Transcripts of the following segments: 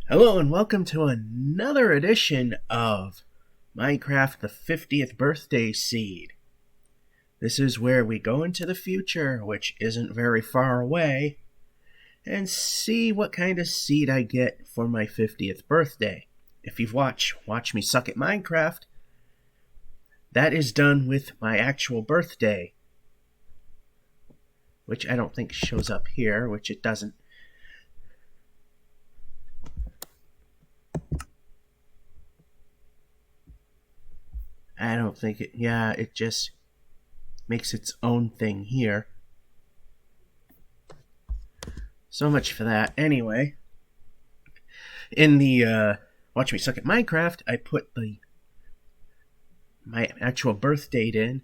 Hello and welcome to another edition of Minecraft the 50th Birthday Seed. This is where we go into the future, which isn't very far away, and see what kind of seed I get for my 50th birthday. If you've watched me suck at Minecraft, that is done with my actual birthday, which I don't think shows up here, which it doesn't. I don't think it, it just makes its own thing here. So much for that. Anyway, in the Watch Me Suck at Minecraft, I put my actual birth date in.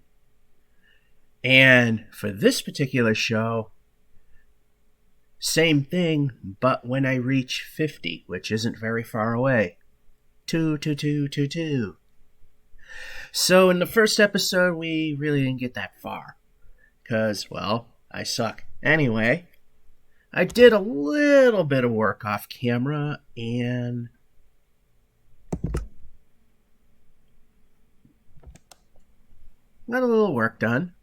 And for this particular show, same thing, but when I reach 50, which isn't very far away. 2. So in the first episode, we really didn't get that far. Because, well, I suck. Anyway, I did a little bit of work off camera and got a little work done.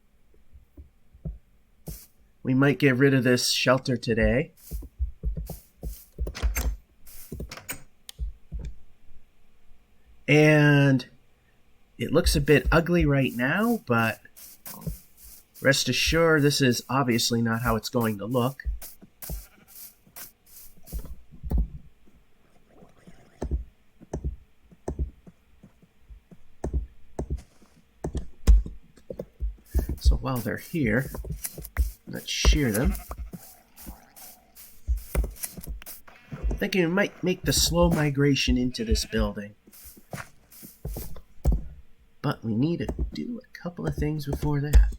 We might get rid of this shelter today. And it looks a bit ugly right now, but rest assured this is obviously not how it's going to look. So while they're here, let's shear them. I'm thinking we might make the slow migration into this building. But we need to do a couple of things before that.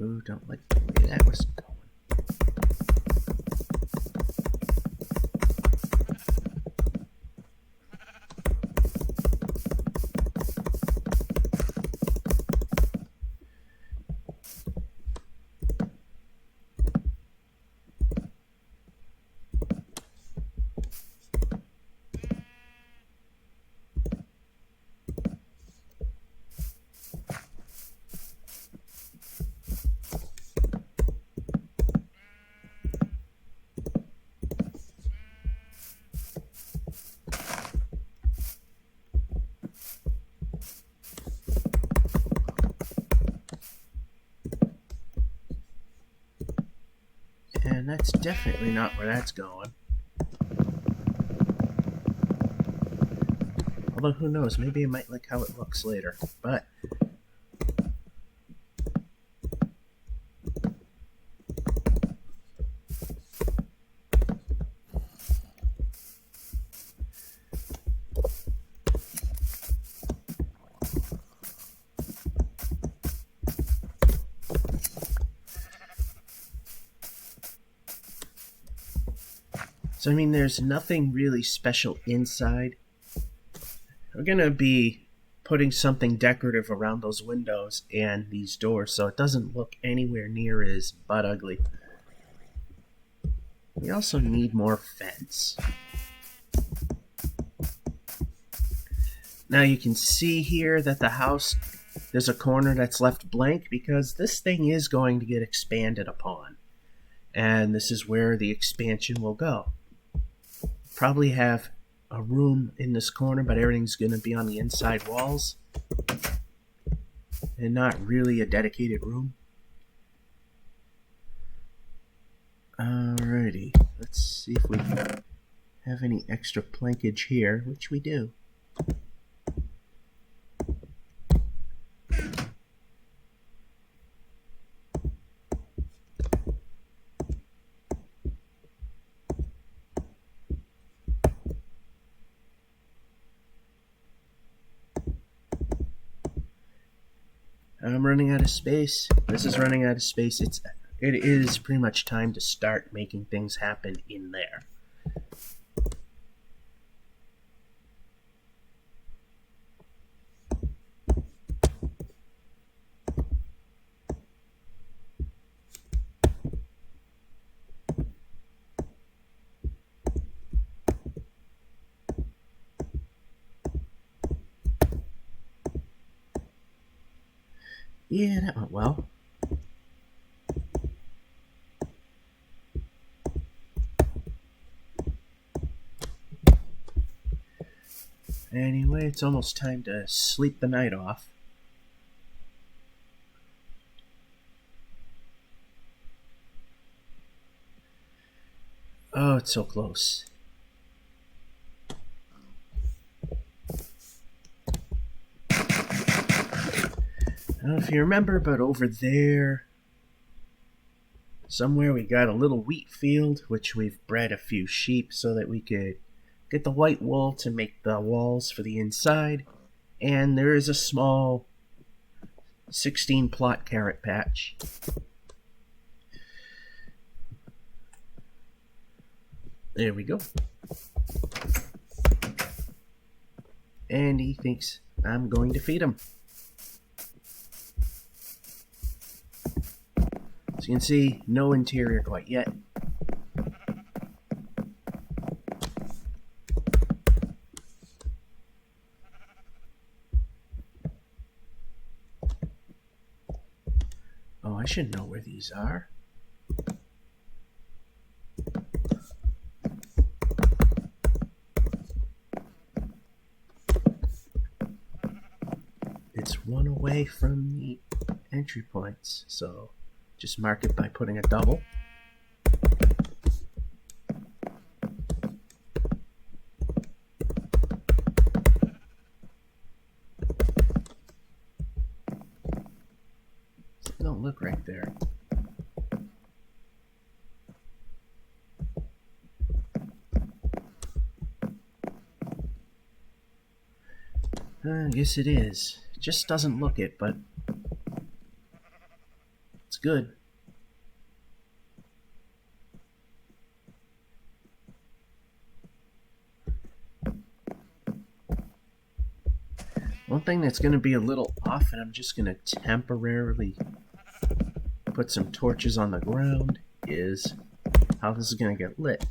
Ooh, don't like the way that was going. And that's definitely not where that's going. Although, who knows, maybe I might like how it looks later. But so, I mean, there's nothing really special inside. We're going to be putting something decorative around those windows and these doors so it doesn't look anywhere near as butt ugly. We also need more fence. Now you can see here that the house, there's a corner that's left blank because this thing is going to get expanded upon. And this is where the expansion will go. Probably have a room in this corner, but everything's going to be on the inside walls and not really a dedicated room. Alrighty, let's see if we have any extra plankage here, which we do. I'm running out of space. This is running out of space. It is pretty much time to start making things happen in there. Yeah, that went well. Anyway, it's almost time to sleep the night off. Oh, it's so close. I don't know if you remember, but over there, somewhere we got a little wheat field, which we've bred a few sheep so that we could get the white wool to make the walls for the inside. And there is a small 16 plot carrot patch. There we go. And he thinks I'm going to feed him. As you can see, no interior quite yet. Oh, I should know where these are. It's one away from the entry points, so just mark it by putting a double. Don't look right there. I guess it is. It just doesn't look it, but it's good. One thing that's going to be a little off, and I'm just going to temporarily put some torches on the ground, is how this is going to get lit.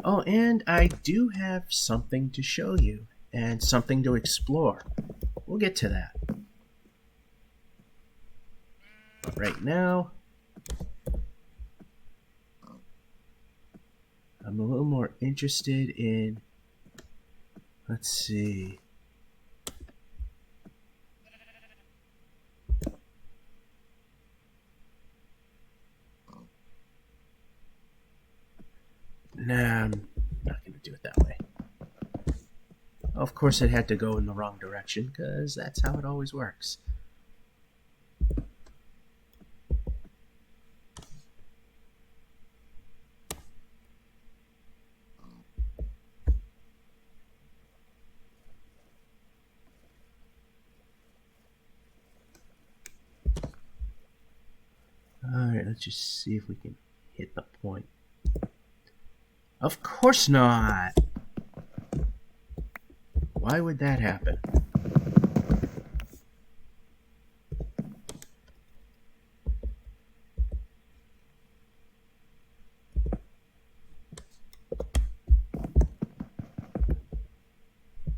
Oh, and I do have something to show you and something to explore. We'll get to that. But right now, I'm a little more interested in, let's see. Nah, I'm not going to do it that way. Of course, it had to go in the wrong direction, because that's how it always works. Alright, let's just see if we can hit the point. Of course not! Why would that happen?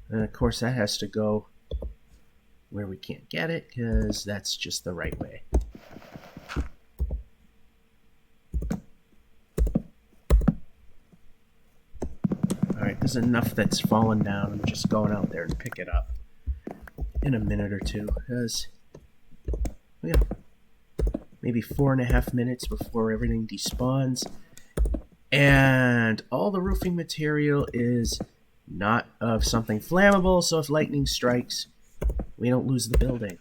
And of course that has to go where we can't get it, because that's just the right way. Alright, there's enough that's fallen down. I'm just going out there to pick it up in a minute or two, because we got maybe 4.5 minutes before everything despawns. And all the roofing material is not of something flammable, so if lightning strikes, we don't lose the building.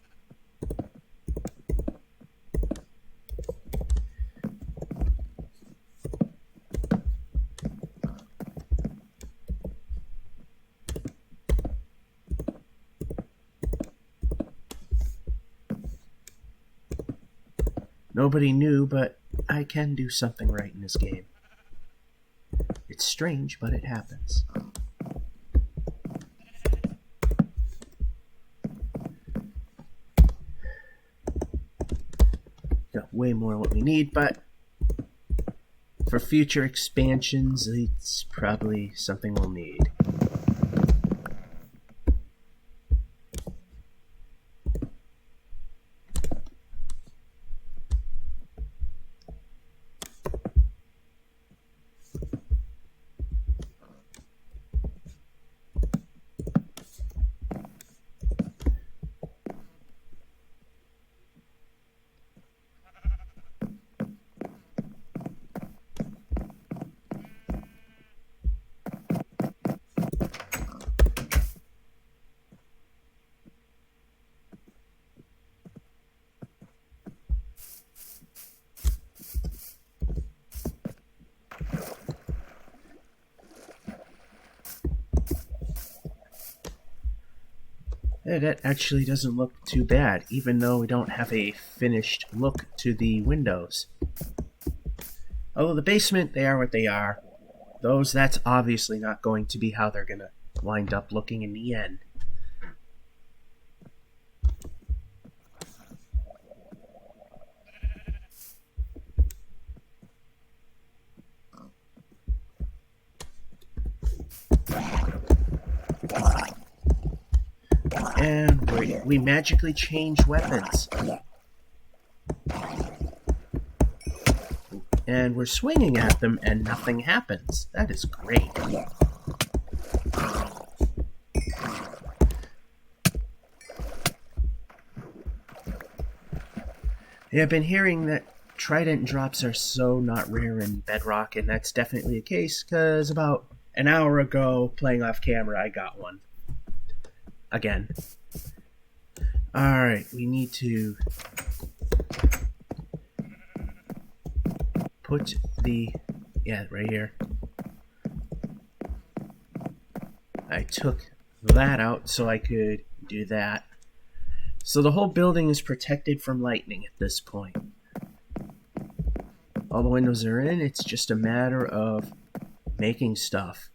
Nobody knew, but I can do something right in this game. It's strange, but it happens. Got way more what we need, but for future expansions, it's probably something we'll need. Yeah, that actually doesn't look too bad, even though we don't have a finished look to the windows. Although the basement, they are what they are. That's obviously not going to be how they're going to wind up looking in the end. And we magically change weapons. And we're swinging at them and nothing happens. That is great. Yeah, I've been hearing that trident drops are so not rare in Bedrock, and that's definitely the case, because about an hour ago, playing off camera, I got one. Again. Alright, we need to put right here. I took that out so I could do that. So the whole building is protected from lightning at this point. All the windows are in, it's just a matter of making stuff.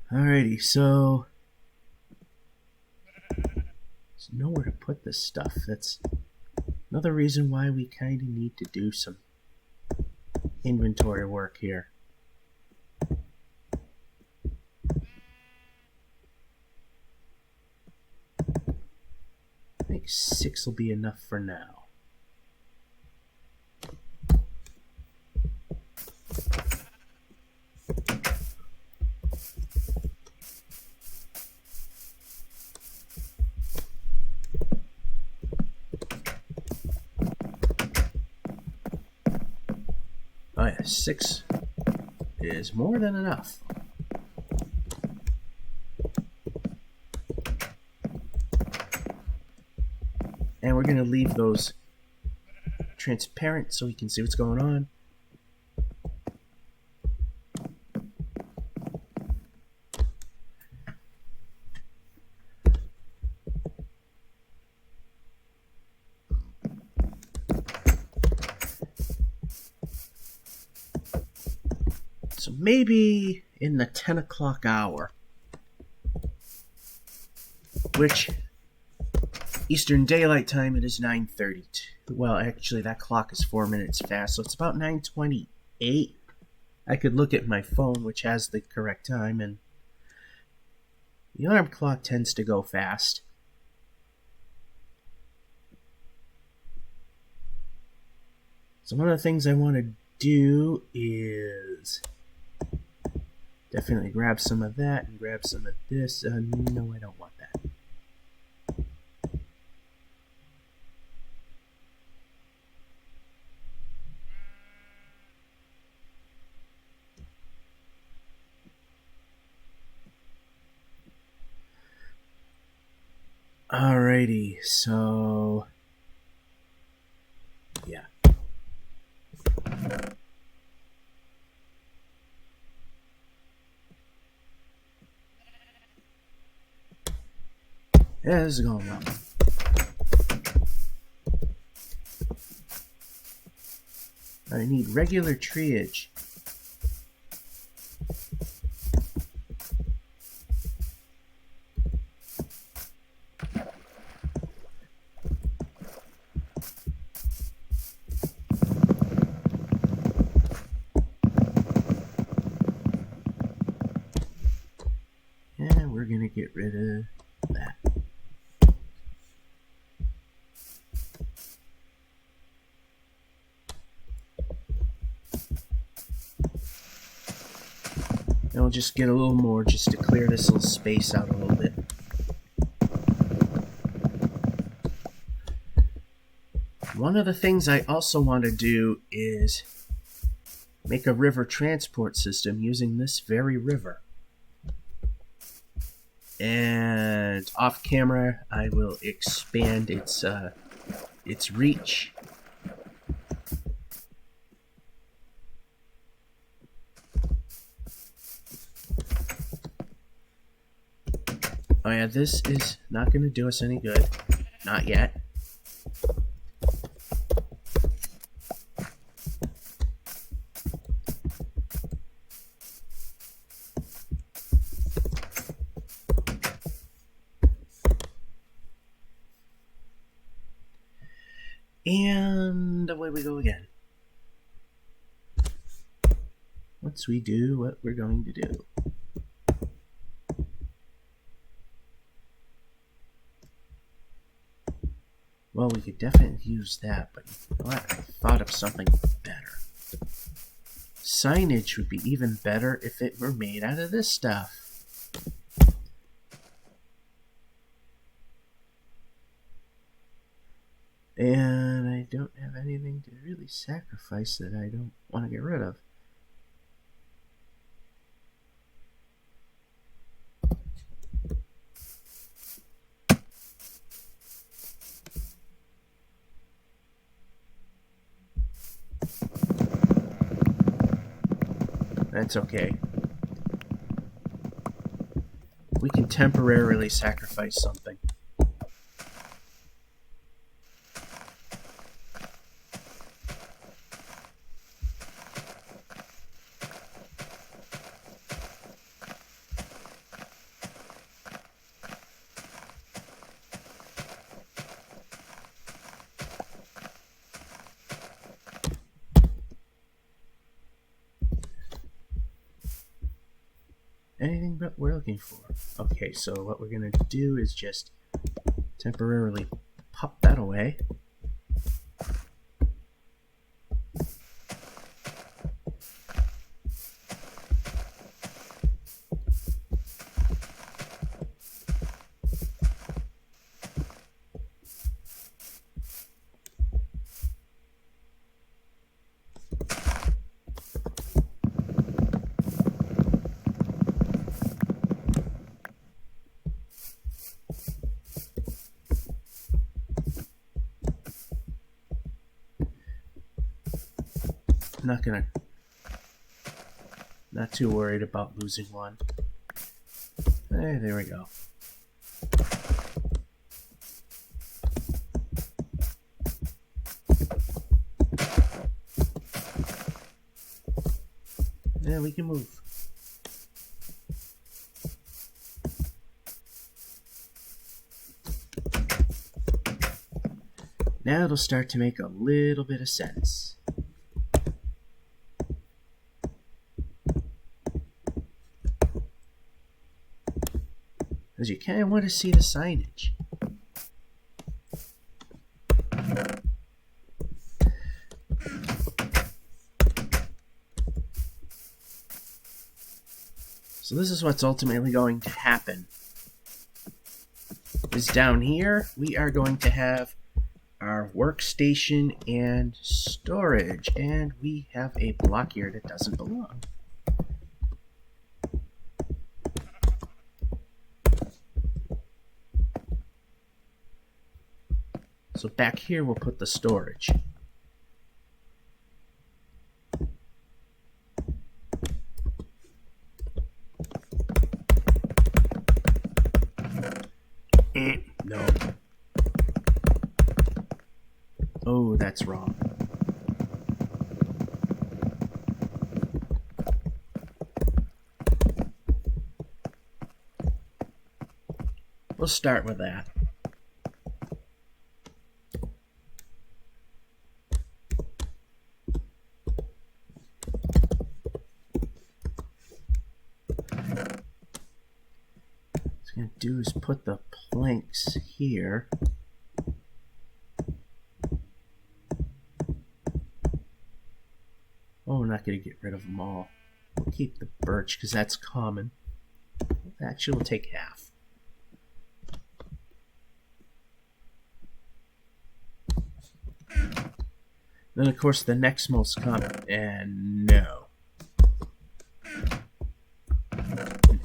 Alrighty, so there's nowhere to put this stuff. That's another reason why we kind of need to do some inventory work here. I think 6 will be enough for now. Oh yeah, 6 is more than enough. And we're going to leave those transparent so we can see what's going on. So maybe in the 10 o'clock hour, which Eastern Daylight Time, it is 9:32. Well, actually, that clock is 4 minutes fast, so it's about 9:28. I could look at my phone, which has the correct time, and the alarm clock tends to go fast. So one of the things I want to do is definitely grab some of that and grab some of this. No, I don't want that. Alrighty, so yeah. Yeah, this is going well. I need regular treeage. And we're gonna get rid of that. And I'll just get a little more just to clear this little space out a little bit. One of the things I also want to do is make a river transport system using this very river. And off camera, I will expand its reach. Oh yeah, this is not going to do us any good. Not yet. And away we go again. Once we do what we're going to do. Well, we could definitely use that, but you know what? I thought of something better. Signage would be even better if it were made out of this stuff. And I don't have anything to really sacrifice that I don't want to get rid of. That's okay. We can temporarily sacrifice something. Anything but what we're looking for. Okay, so what we're going to do is just temporarily pop that away. Not too worried about losing one. Hey, there we go. Yeah, we can move. Now it'll start to make a little bit of sense. Because you kind of want to see the signage. So this is what's ultimately going to happen. Is down here, we are going to have our workstation and storage. And we have a block here that doesn't belong. So back here we'll put the storage. No. Oh, that's wrong. We'll start with that. What I'm going to do is put the planks here. Oh, we're not going to get rid of them all. We'll keep the birch because that's common. Actually, we'll take half. Then, of course, the next most common. And no.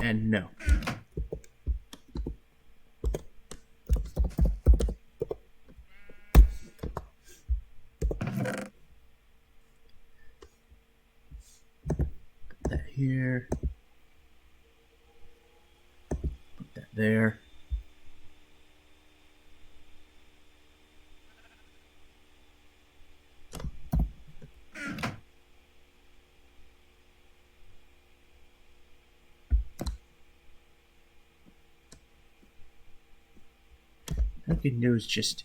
And no. Put that here. Put that there. All you can do is just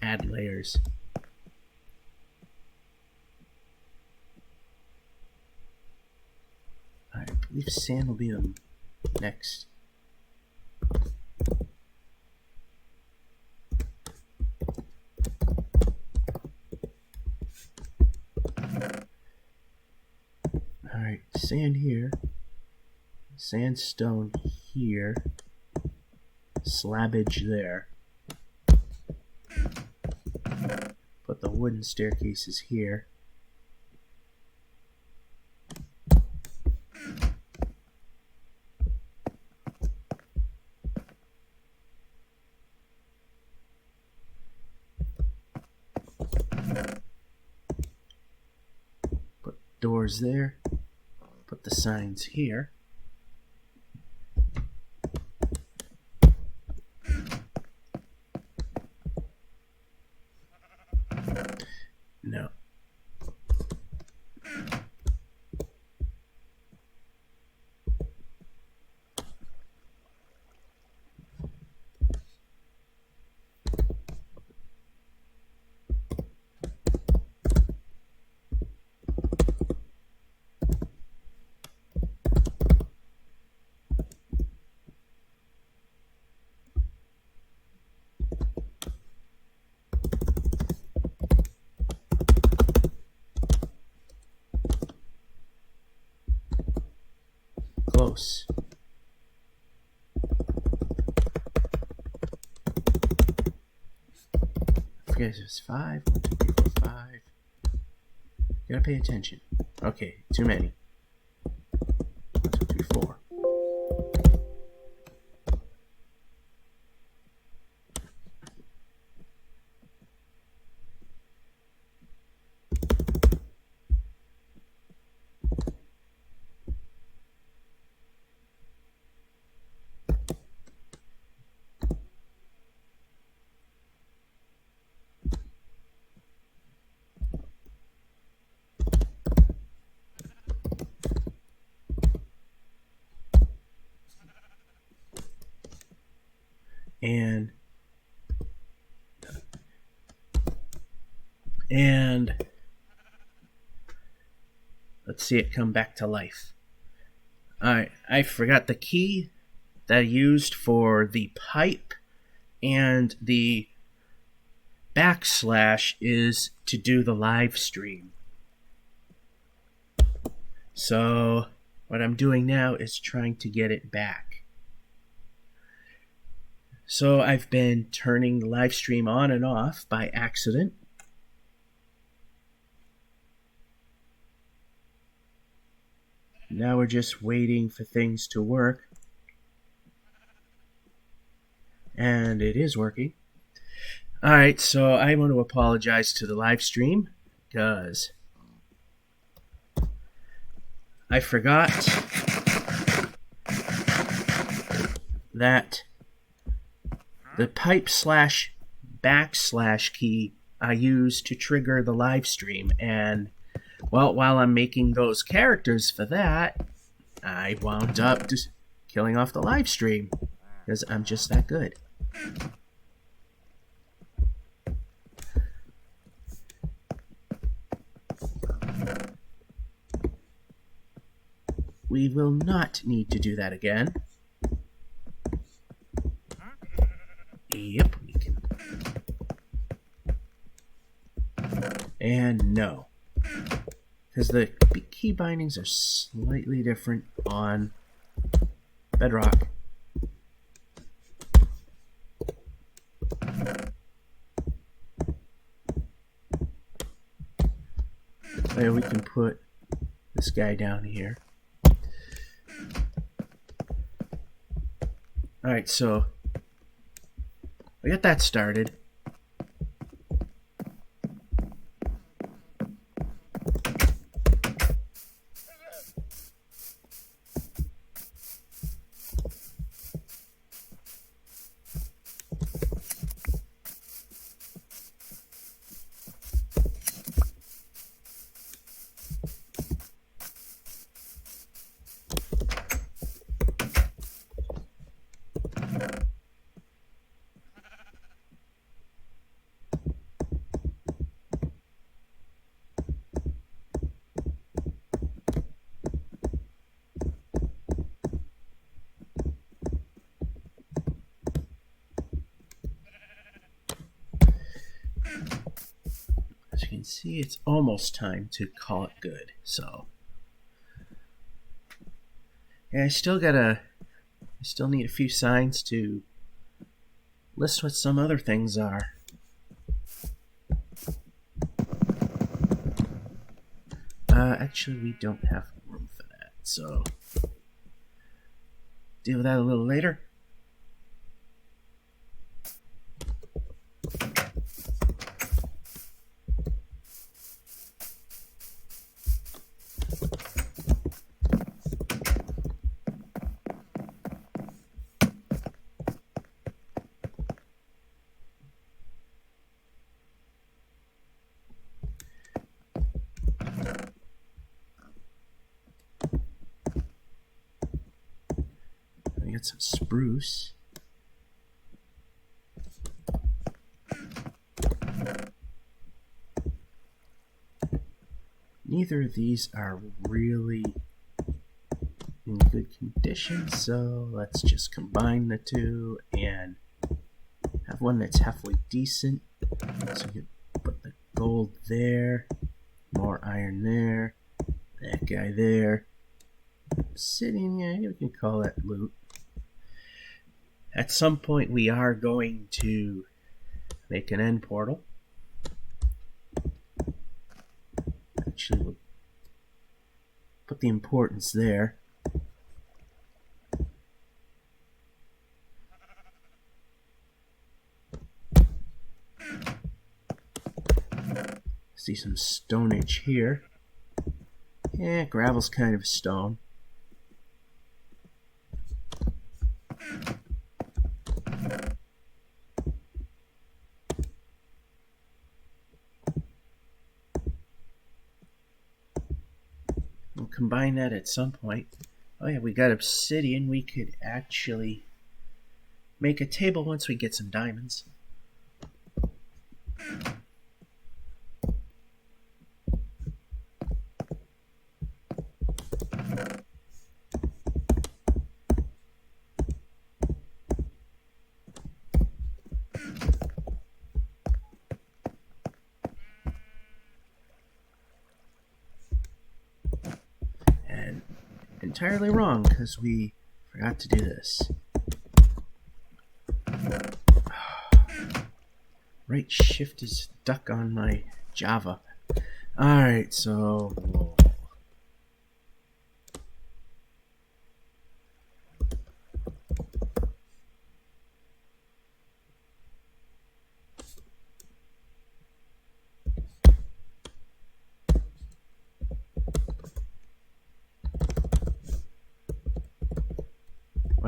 add layers. I believe sand will be the next. Alright, sand here. Sandstone here. Slabbage there. Put the wooden staircases here. Put doors there. Put the signs here. No. Close. I forget if it's 5. 1, 2, 3, 4, 5. You gotta pay attention. Okay, too many. 1, 2, 3, 4. And let's see it come back to life. Alright, I forgot the key that I used for the pipe and the backslash is to do the live stream. So what I'm doing now is trying to get it back. So I've been turning the live stream on and off by accident. Now we're just waiting for things to work. And it is working. Alright, so I want to apologize to the live stream because I forgot that the pipe/backslash key I use to trigger the live stream, and well, while I'm making those characters for that, I wound up just killing off the live stream because I'm just that good. We will not need to do that again. Yep, we can. And no. Because the key bindings are slightly different on Bedrock. There we can put this guy down here. Alright, so we got that started. As you can see, it's almost time to call it good. So, yeah, I still need a few signs to list what some other things are. Actually, we don't have room for that, so deal with that a little later. We got some spruce. Neither of these are really in good condition, so let's just combine the two and have one that's halfway decent. So we can put the gold there, more iron there, that guy there. Obsidian, yeah, we can call that loot. At some point we are going to make an end portal. Actually, we'll put the importance there. See some stonage here. Yeah, gravel's kind of stone. We'll combine that at some point. Oh yeah, we got obsidian. We could actually make a table once we get some diamonds. And entirely wrong because we forgot to do this. Right shift is stuck on my Java. Alright, so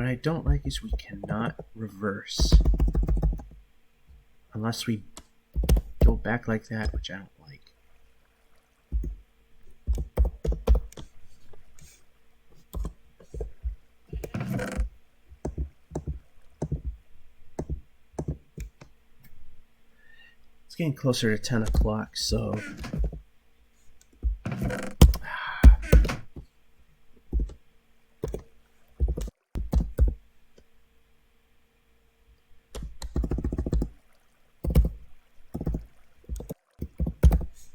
What I don't like is we cannot reverse unless we go back like that, which I don't like. It's getting closer to 10 o'clock, so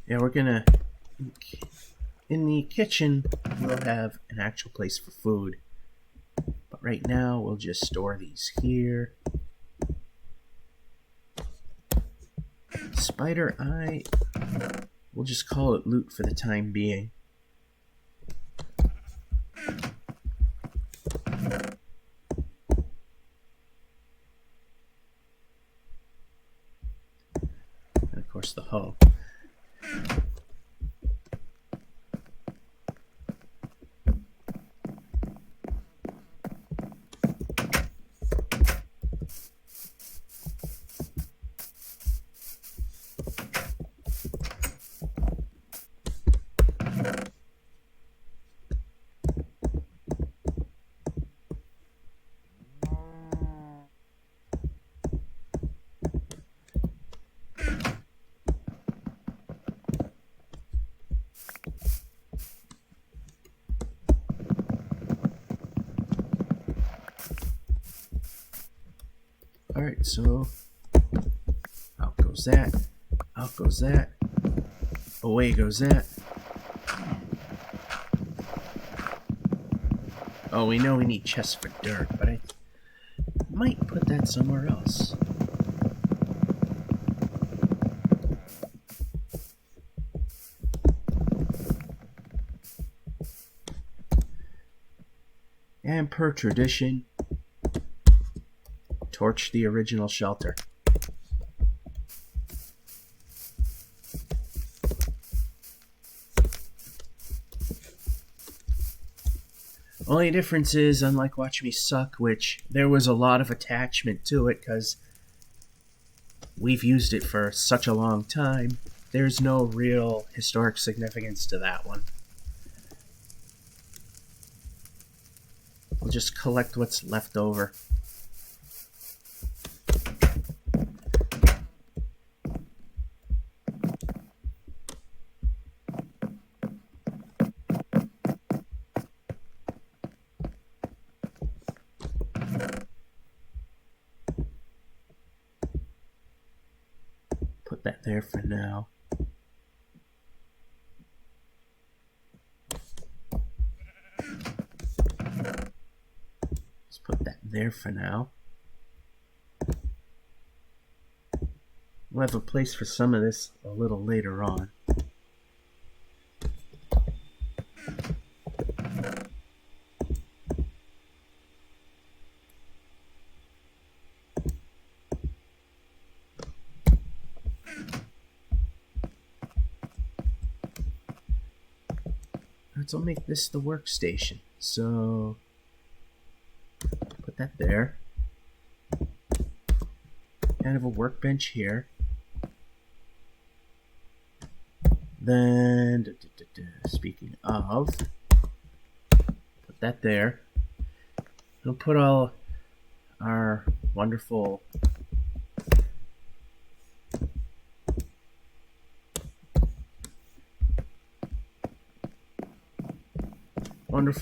yeah, we're gonna, in the kitchen, we'll have an actual place for food. But right now, we'll just store these here. Spider eye, we'll just call it loot for the time being. And of course the hoe. Alright, so out goes that, out goes that, away goes that. Oh, we know we need chests for dirt, but I might put that somewhere else. And per tradition, torch the original shelter. Only difference is, unlike Watch Me Suck, which there was a lot of attachment to it because we've used it for such a long time, there's no real historic significance to that one. We'll just collect what's left over. Put that there for now. Let's put that there for now. We'll have a place for some of this a little later on. So I'll make this the workstation. So put that there. Kind of a workbench here. Then, speaking of, put that there. We'll put all our wonderful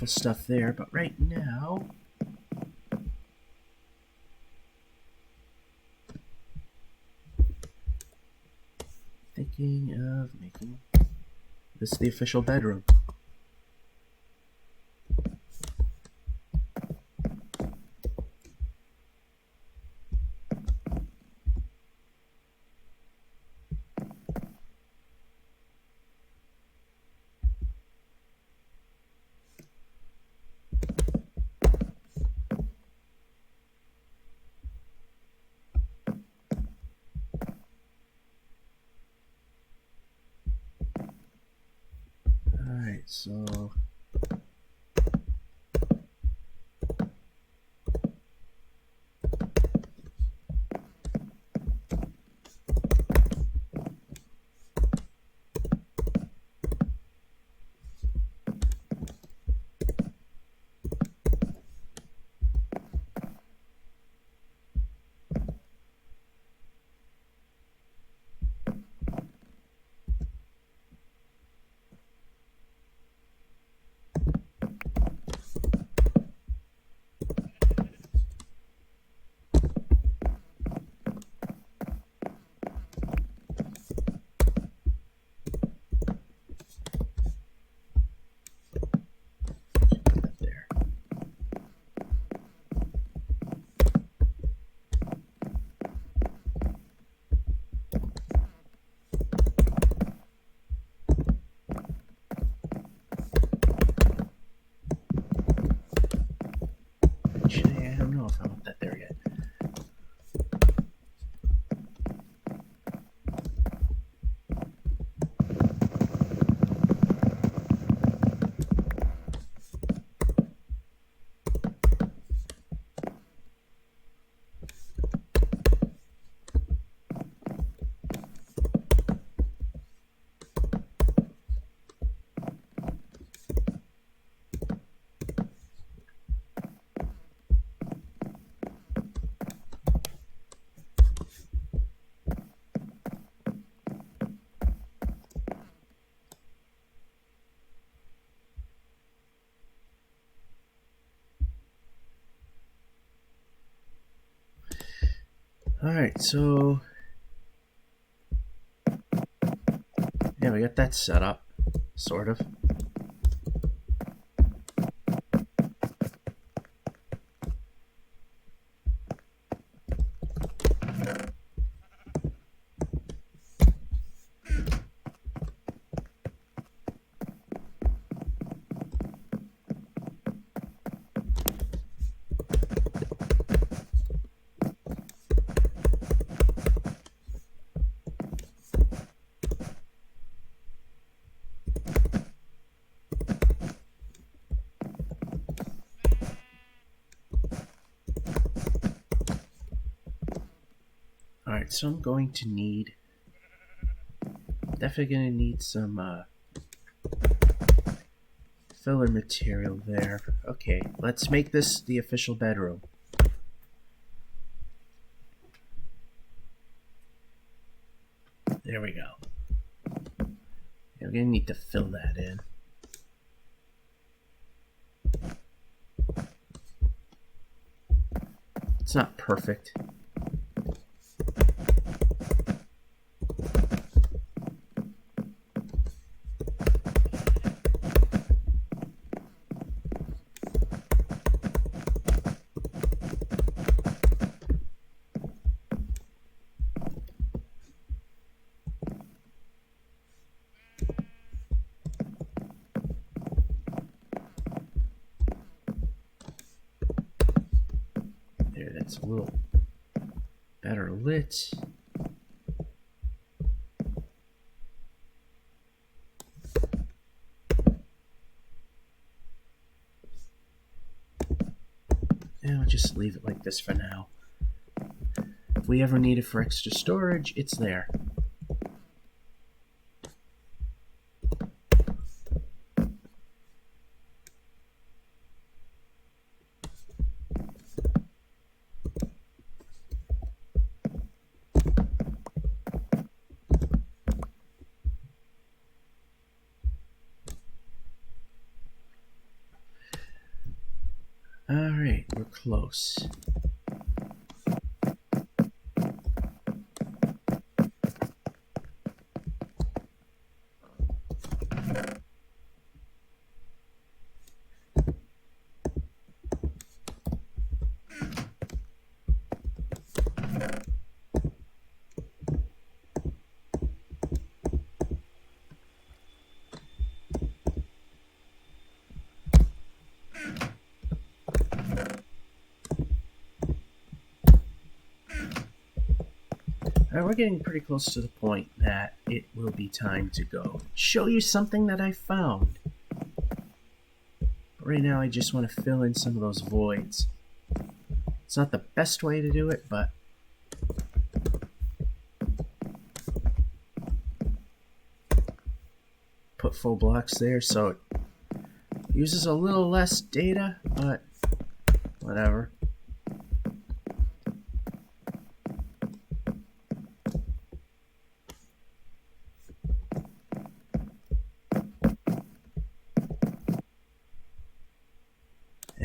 stuff there, but right now thinking of making this the official bedroom. So Alright, so yeah, we got that set up, sort of. Alright, so I'm going to need, definitely going to need some filler material there. Okay, let's make this the official bedroom. There we go. Yeah, we're going to need to fill that in. It's not perfect. There, that's a little better lit. And I'll just leave it like this for now. If we ever need it for extra storage, it's there. Alright, we're close. Alright, we're getting pretty close to the point that it will be time to go show you something that I found. But right now I just want to fill in some of those voids. It's not the best way to do it, but put full blocks there so it uses a little less data, but whatever.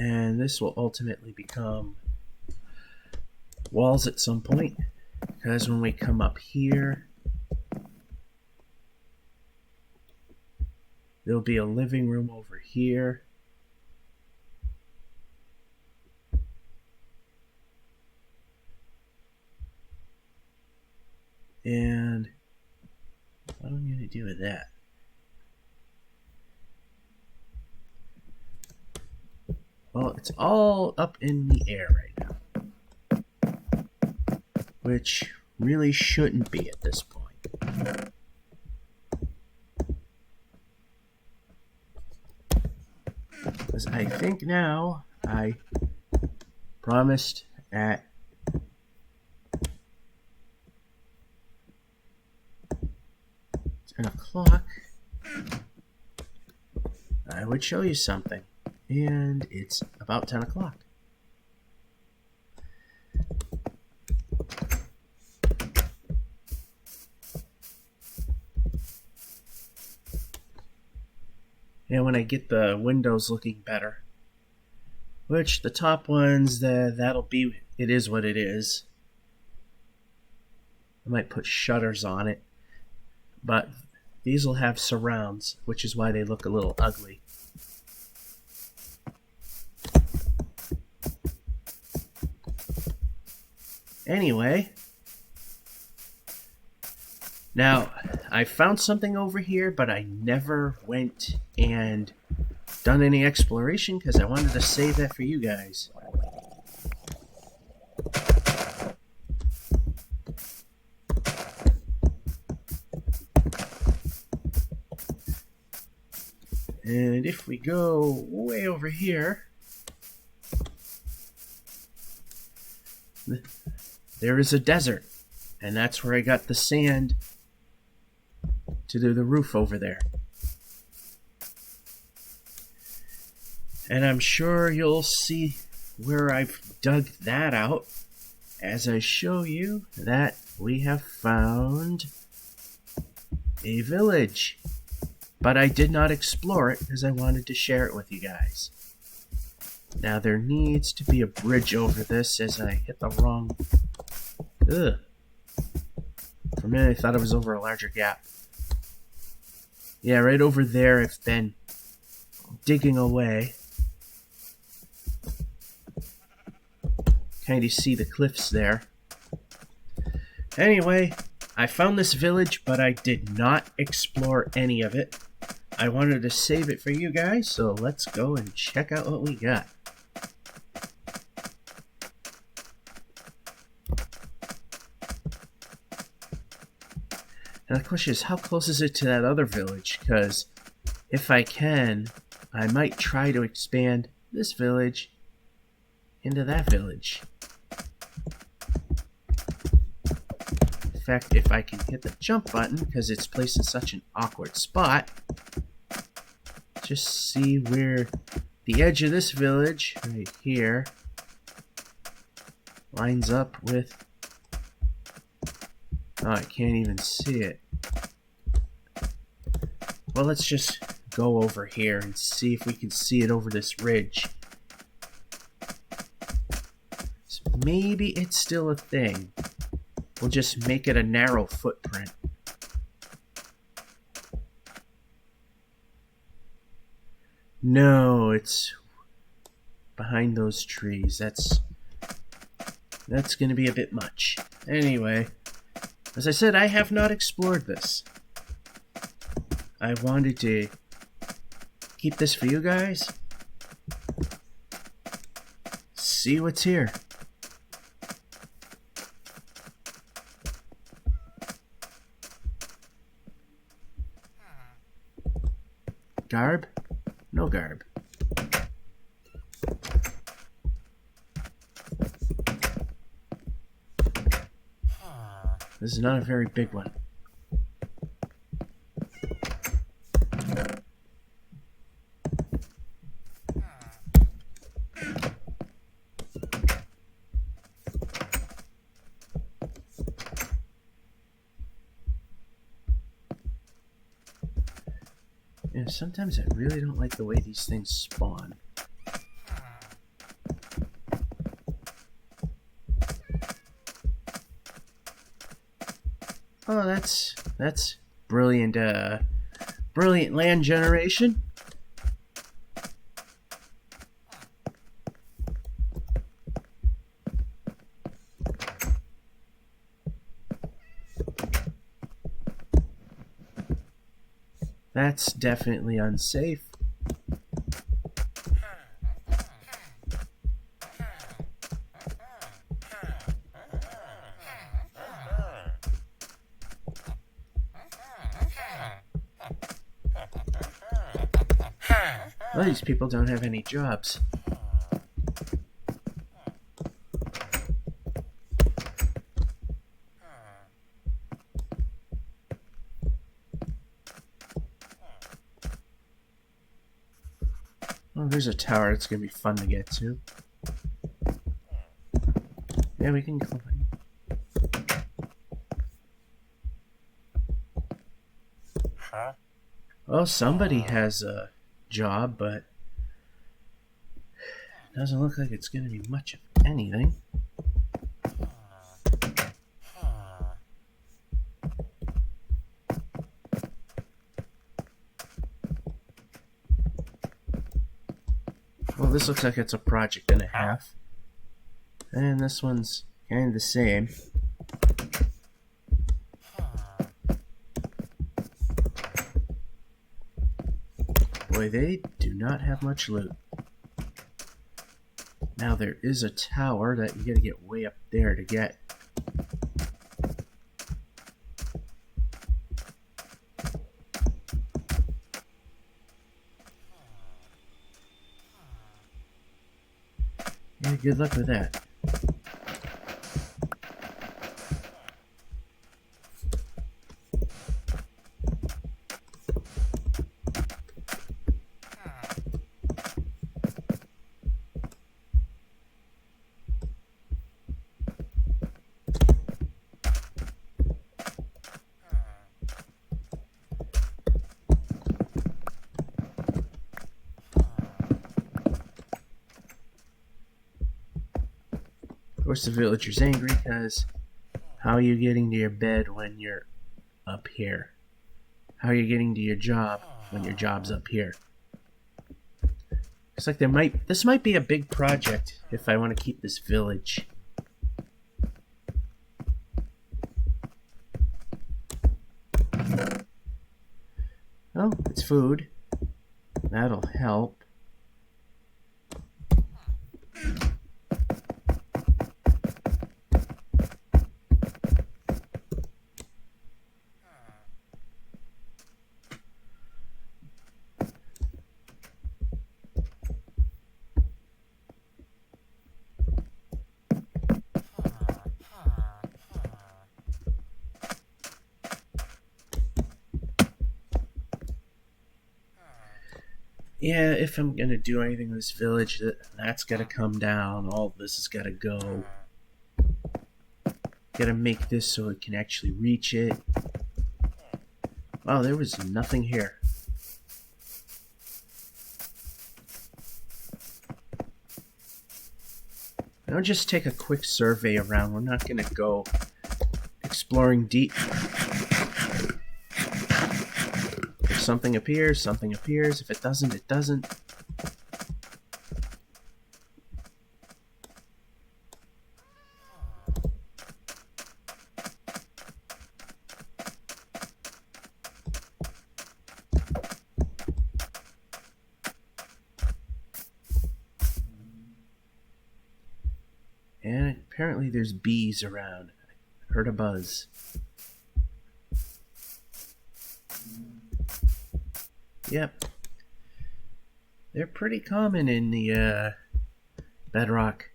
And this will ultimately become walls at some point, because when we come up here, there'll be a living room over here. And what am I going to do with that? Well, it's all up in the air right now, which really shouldn't be at this point. Because I think now I promised at 10 o'clock I would show you something. And it's about 10 o'clock. And when I get the windows looking better, which the top ones, that'll be, it is what it is. I might put shutters on it, but these will have surrounds, which is why they look a little ugly. Anyway, now I found something over here, but I never went and done any exploration because I wanted to save that for you guys. And if we go way over here, there is a desert, and that's where I got the sand to do the roof over there. And I'm sure you'll see where I've dug that out as I show you that we have found a village. But I did not explore it because I wanted to share it with you guys. Now there needs to be a bridge over this as I hit the wrong... Ugh. For a minute I thought it was over a larger gap. Yeah, right over there I've been digging away. Kind of see the cliffs there. Anyway, I found this village, but I did not explore any of it. I wanted to save it for you guys, so let's go and check out what we got. Now the question is, how close is it to that other village? Because if I can, I might try to expand this village into that village. In fact, if I can hit the jump button, because it's placed in such an awkward spot, just see where the edge of this village, right here, lines up with... Oh, I can't even see it. Well, let's just go over here and see if we can see it over this ridge. So maybe it's still a thing. We'll just make it a narrow footprint. No, it's behind those trees. That's going to be a bit much. Anyway, as I said, I have not explored this. I wanted to keep this for you guys. See what's here. Garb? No garb. This is not a very big one. Yeah, sometimes I really don't like the way these things spawn. Oh, that's brilliant, brilliant land generation. That's definitely unsafe. Well, these people don't have any jobs. Oh, there's a tower that's going to be fun to get to. Yeah, we can climb. Well, somebody has a job, but doesn't look like it's going to be much of anything. this looks like it's a project and a half. And this one's kind of the same. Boy, they do not have much loot. Now there is a tower that you gotta get way up there to get. Yeah, good luck with that. Of course, the villager's angry because how are you getting to your bed when you're up here? How are you getting to your job when your job's up here? Looks like this might be a big project if I want to keep this village. Oh, it's food. That'll help. Yeah, if I'm gonna do anything with this village, that's gotta come down. All this has gotta go. Gotta make this so it can actually reach it. Wow, there was nothing here. I'll just take a quick survey around. We're not gonna go exploring deep. If something appears, something appears. If it doesn't, it doesn't. And apparently there's bees around. I heard a buzz. Yep. They're pretty common in the bedrock.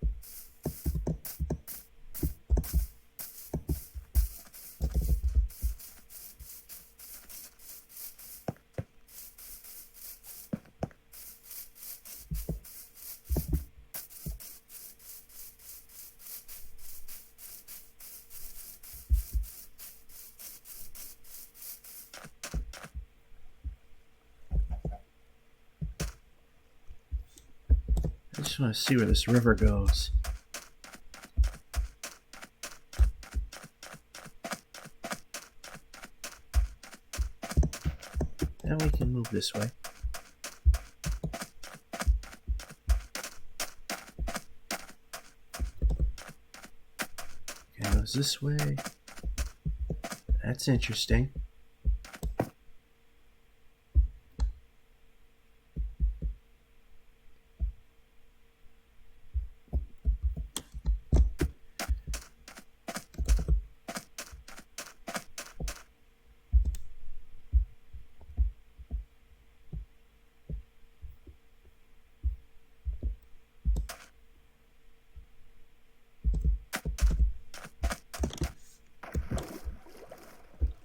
I just want to see where this river goes. Now we can move this way. Okay, it goes this way. That's interesting.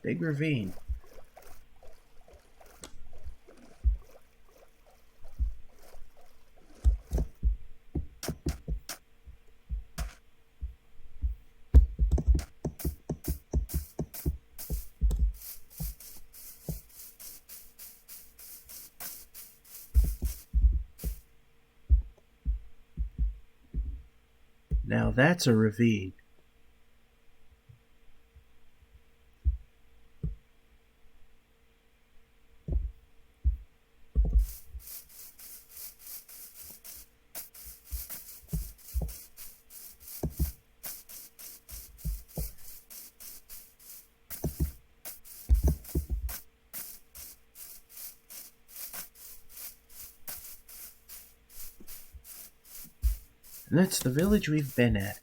Big ravine. Now that's a ravine. And that's the village we've been at.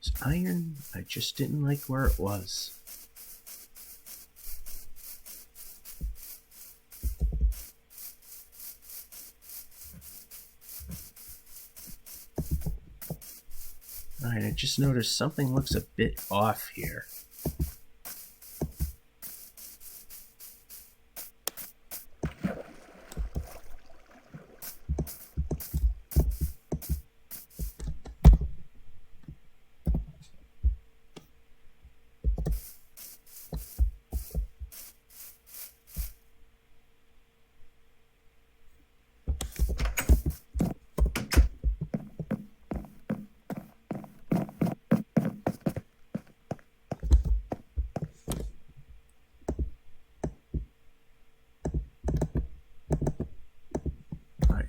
It's iron, I just didn't like where it was. Alright, I just noticed something looks a bit off here.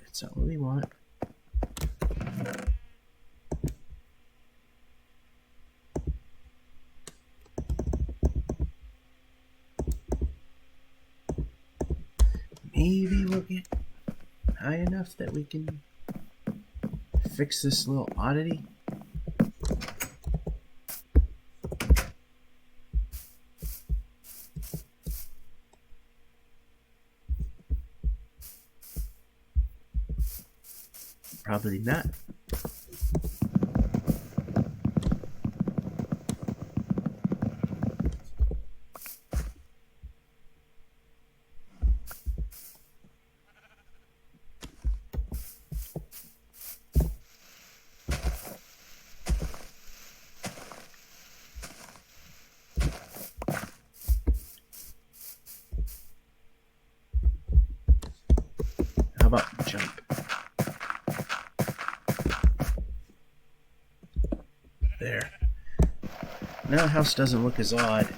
That's not what we want. Maybe we'll get high enough that we can fix this little oddity. Probably not. How about jump? There. Now the house doesn't look as odd.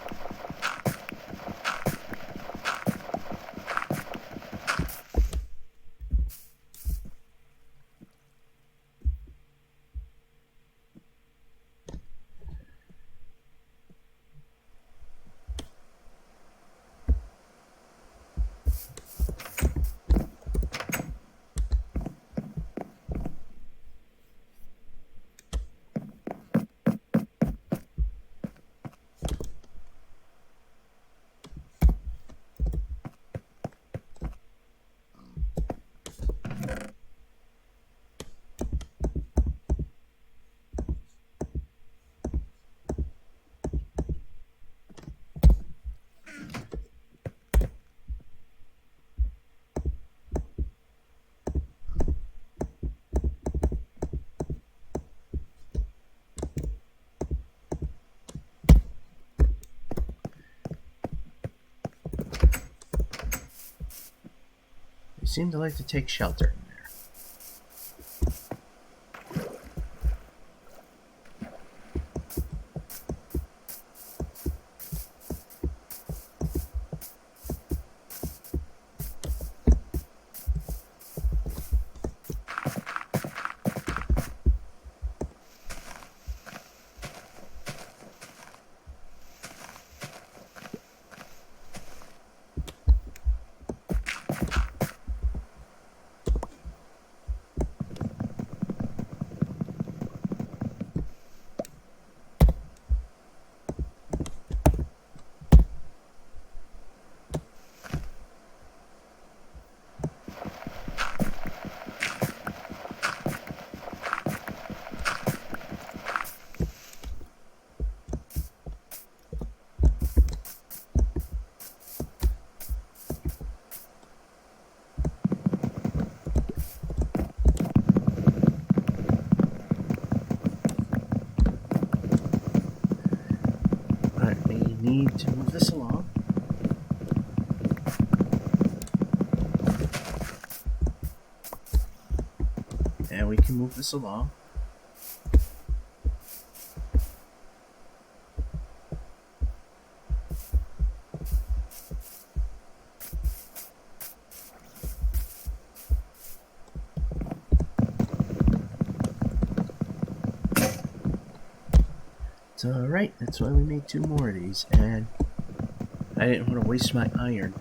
They seem to like to take shelter in there. Need to move this along. And we can move this along. It's alright, that's why we made 2 more of these, and I didn't want to waste my iron.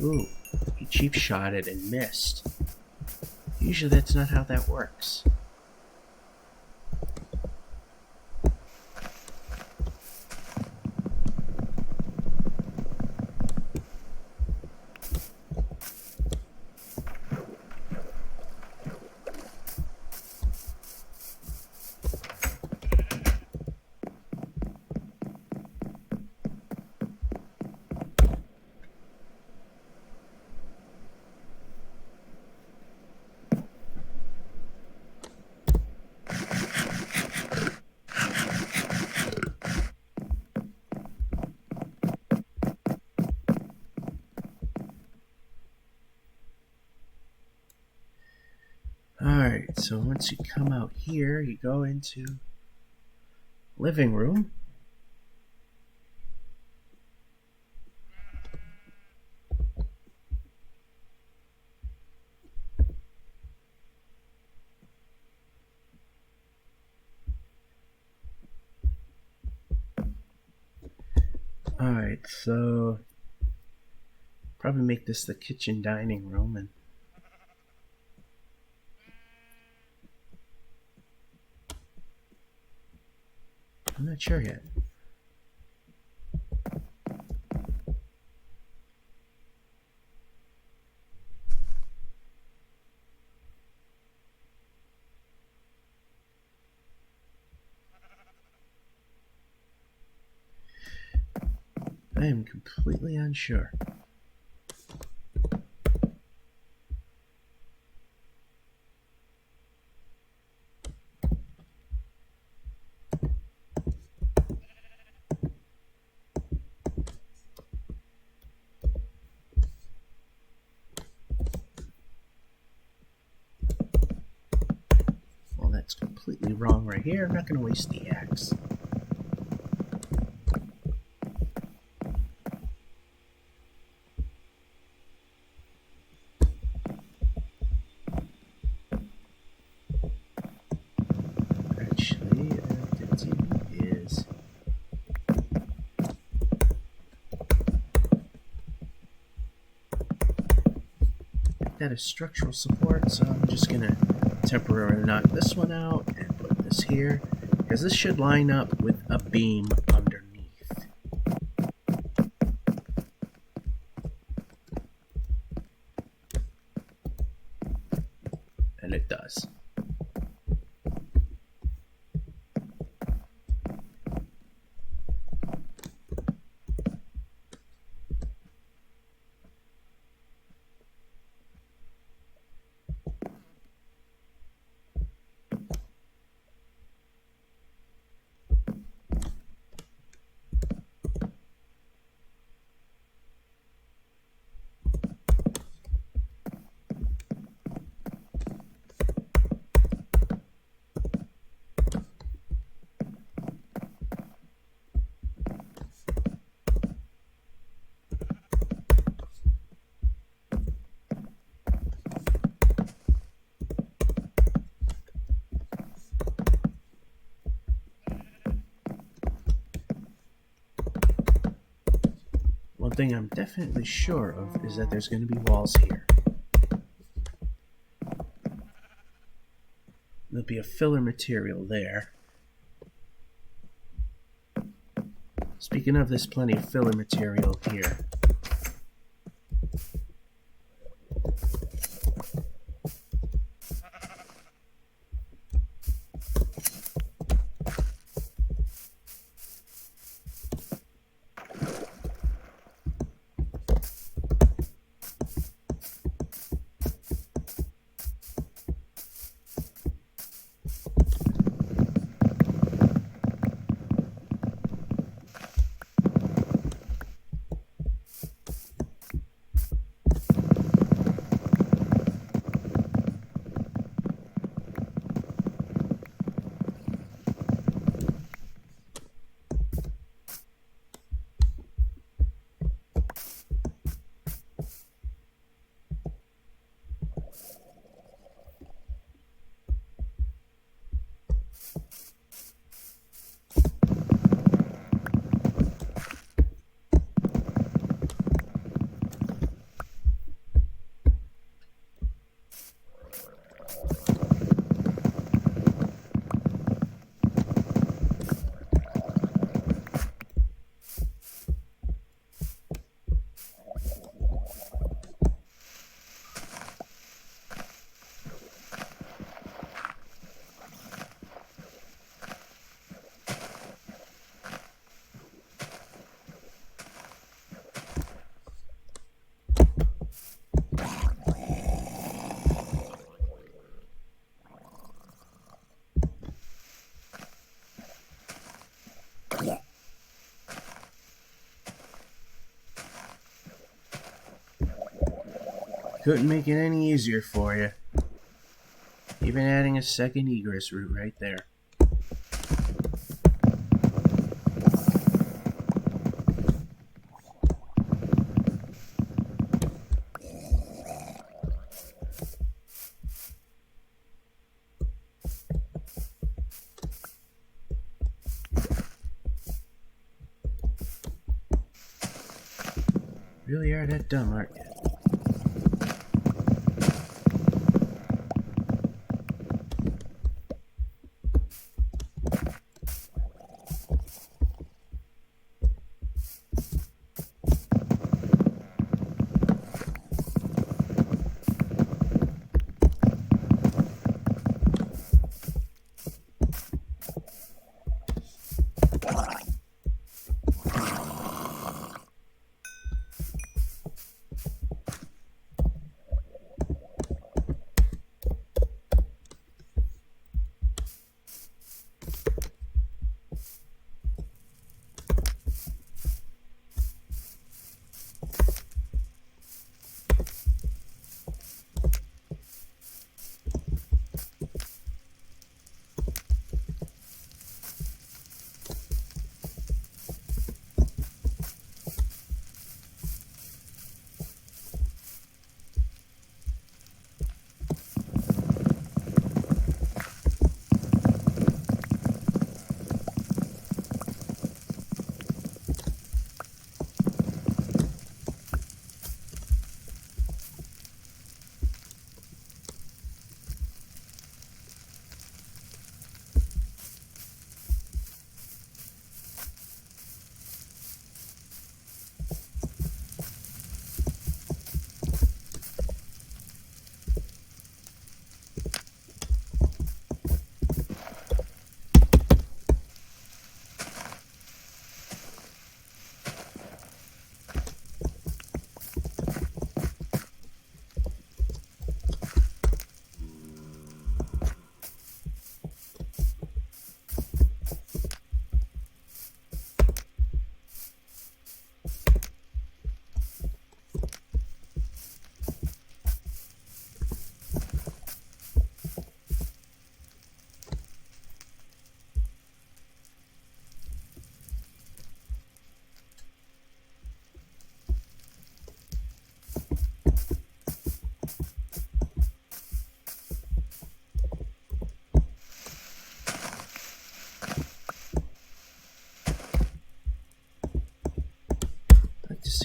Ooh, he cheap shot it and missed. Usually that's not how that works. Alright, so once you come out here, you go into living room. Alright, so probably make this the kitchen dining room, and I'm not sure yet. I am completely unsure. Well, that's completely wrong right here. I'm not going to waste the axe. Actually, the thing is, that is structural support, so I'm just going to temporarily knock this one out and put this here, because this should line up with a beam underneath. And it does. thing I'm definitely sure of is that there's going to be walls here. There'll be a filler material there. Speaking of, there's plenty of filler material here. Couldn't make it any easier for you. Even adding a second egress route right there. Really are that dumb, aren't you?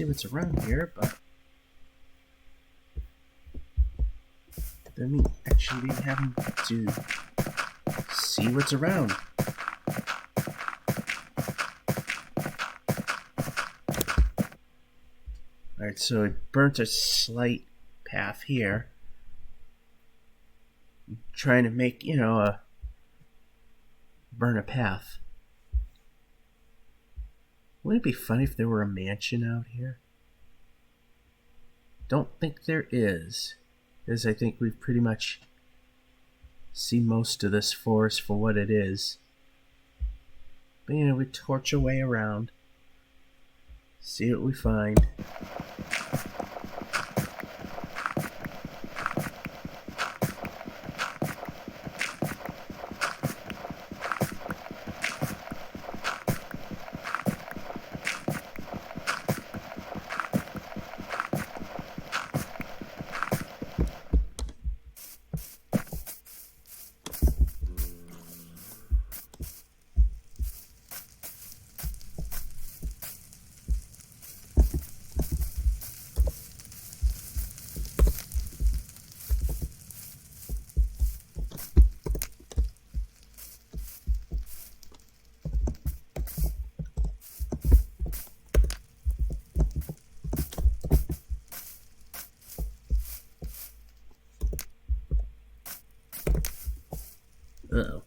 see what's around here, but then we actually having to see what's around. Alright, so it burnt a slight path here. I'm trying to make, burn a path. Wouldn't it be funny if there were a mansion out here? Don't think there is, because I think we've pretty much seen most of this forest for what it is. But we torch our way around, see what we find. Uh-oh.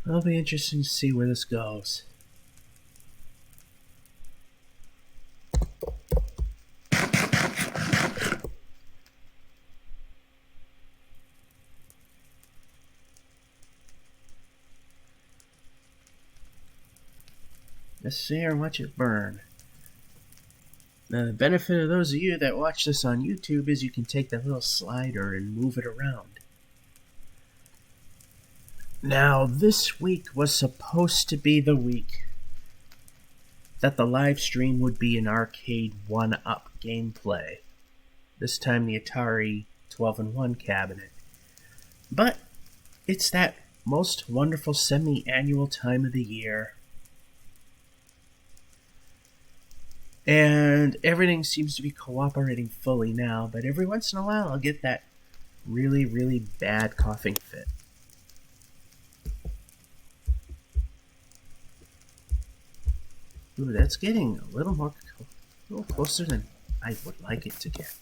It'll be interesting to see where this goes. Let's see and watch it burn. Now, the benefit of those of you that watch this on YouTube is you can take that little slider and move it around. Now, this week was supposed to be the week that the live stream would be an arcade 1-up gameplay. This time the Atari 12-in-1 cabinet. But it's that most wonderful semi-annual time of the year. And everything seems to be cooperating fully now, but every once in a while I'll get that really, really bad coughing fit. Ooh, that's getting a little closer than I would like it to get.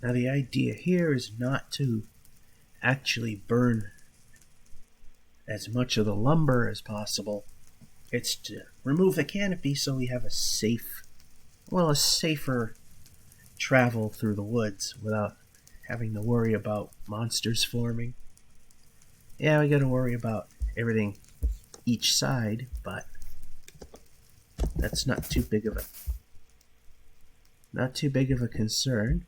Now the idea here is not to actually burn as much of the lumber as possible. It's to remove the canopy so we have a safer travel through the woods without having to worry about monsters forming. Yeah, we gotta worry about everything each side, but that's not too big of a concern.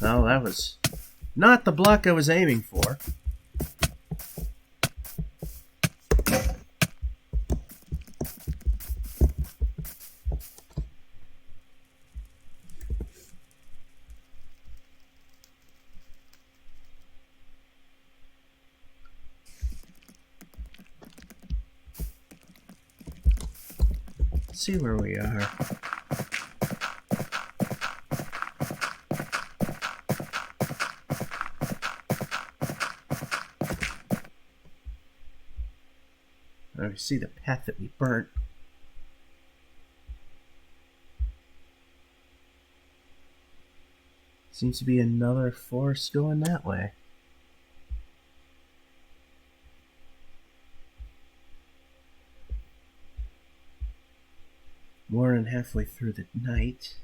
No, that was not the block I was aiming for. Let's see where we are. I see the path that we burnt. Seems to be another forest going that way. More than halfway through the night.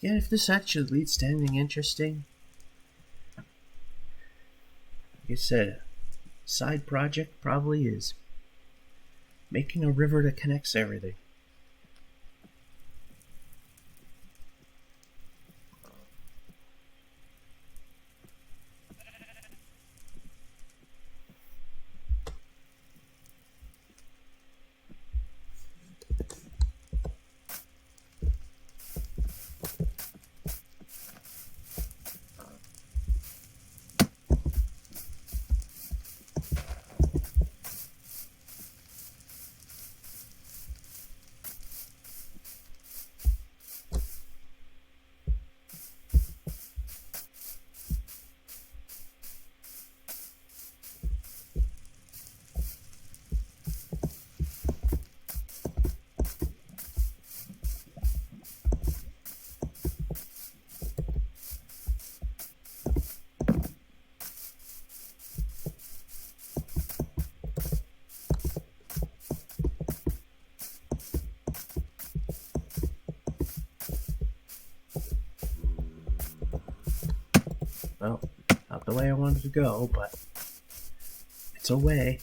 Yeah, if this actually leads to anything interesting, like I said, side project probably is making a river that connects everything. Well, not the way I wanted to go, but it's a way.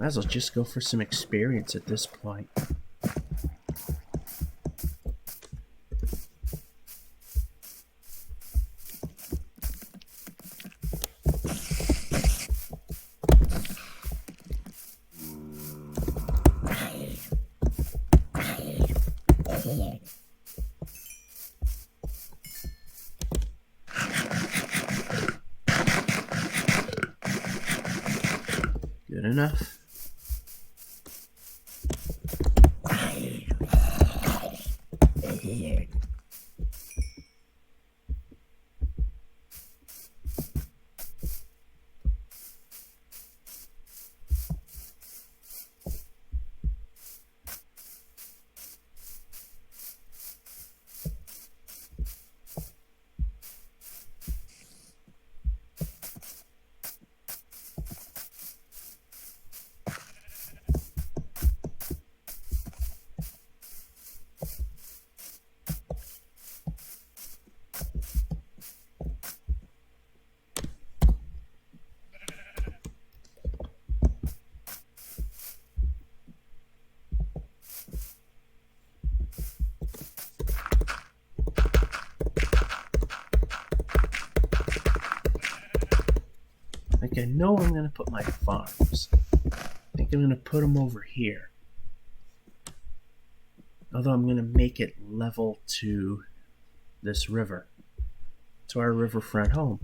Might as well just go for some experience at this point. Good enough. I know I'm going to put my farms. I think I'm going to put them over here. Although I'm going to make it level to this river. To our riverfront home.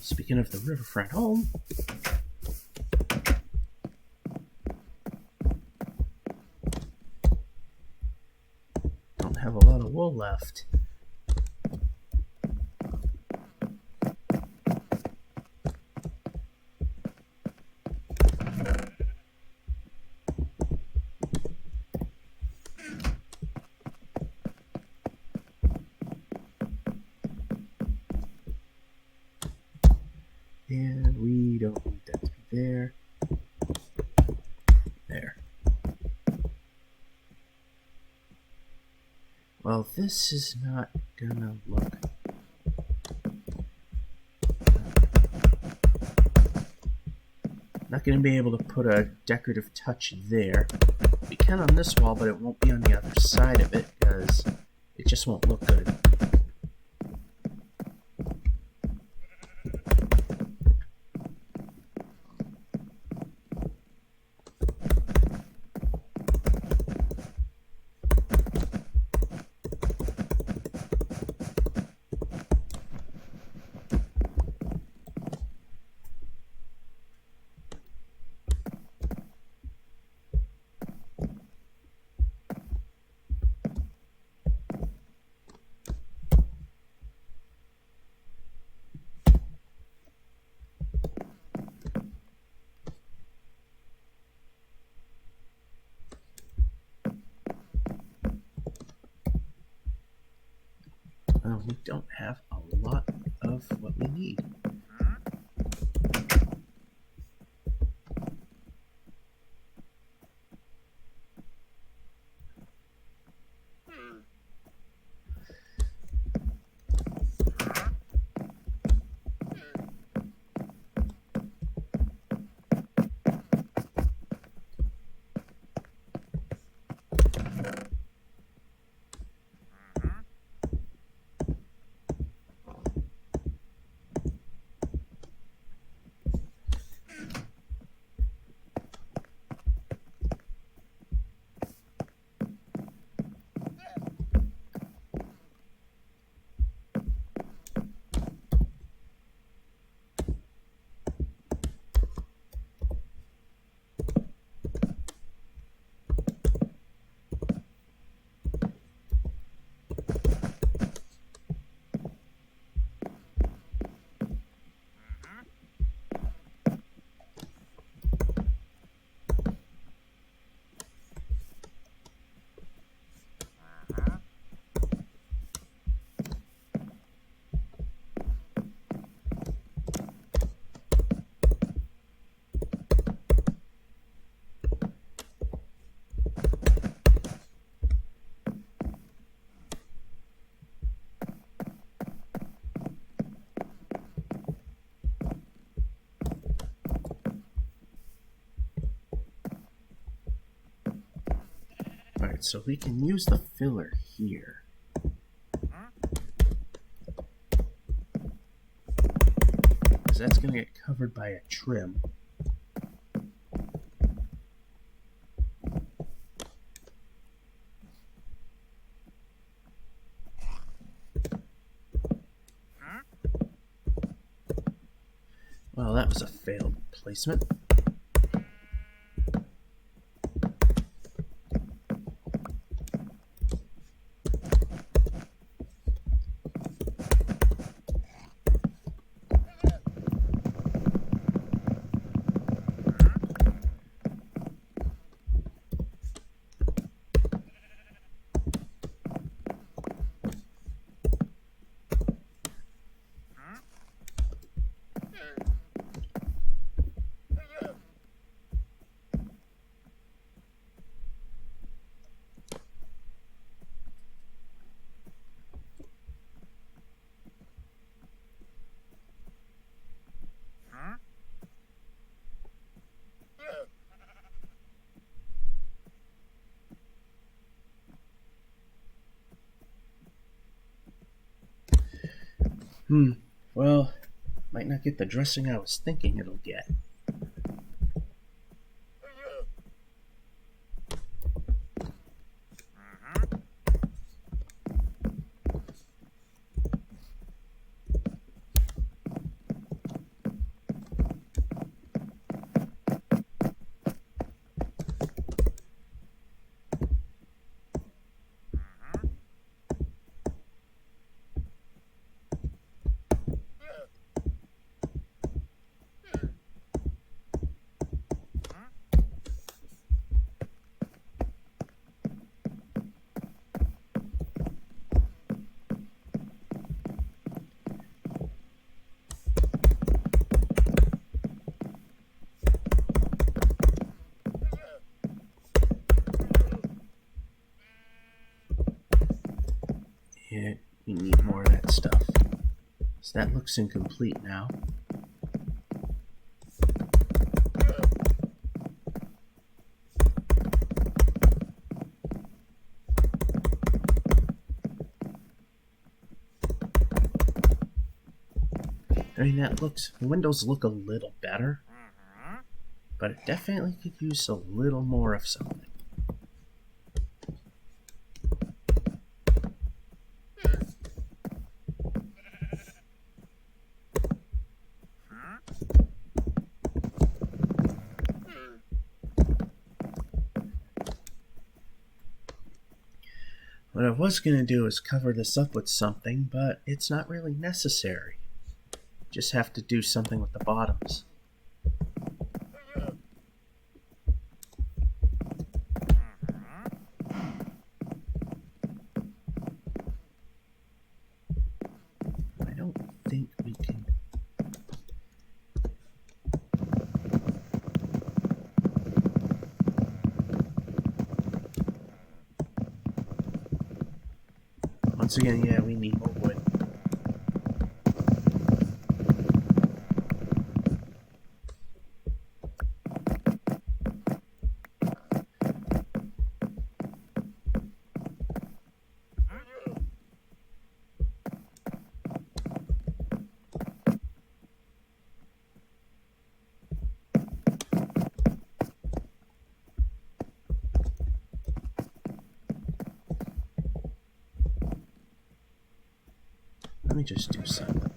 Speaking of the riverfront home, don't have a lot of wool left. And we don't need that to be there. There. Well, this is not gonna look... Not gonna be able to put a decorative touch there. We can on this wall, but it won't be on the other side of it because it just won't look good. We don't have a lot of what we need. so we can use the filler here. Because that's going to get covered by a trim. Well, that was a failed placement. Well, might not get the dressing I was thinking it'll get. Yeah, you need more of that stuff. So that looks incomplete now. I mean, the windows look a little better, but it definitely could use a little more of something. What I was going to do is cover this up with something, but it's not really necessary. Just have to do something with the bottoms. I don't think we can... Once again, yeah, we need more wood. Let me just do something.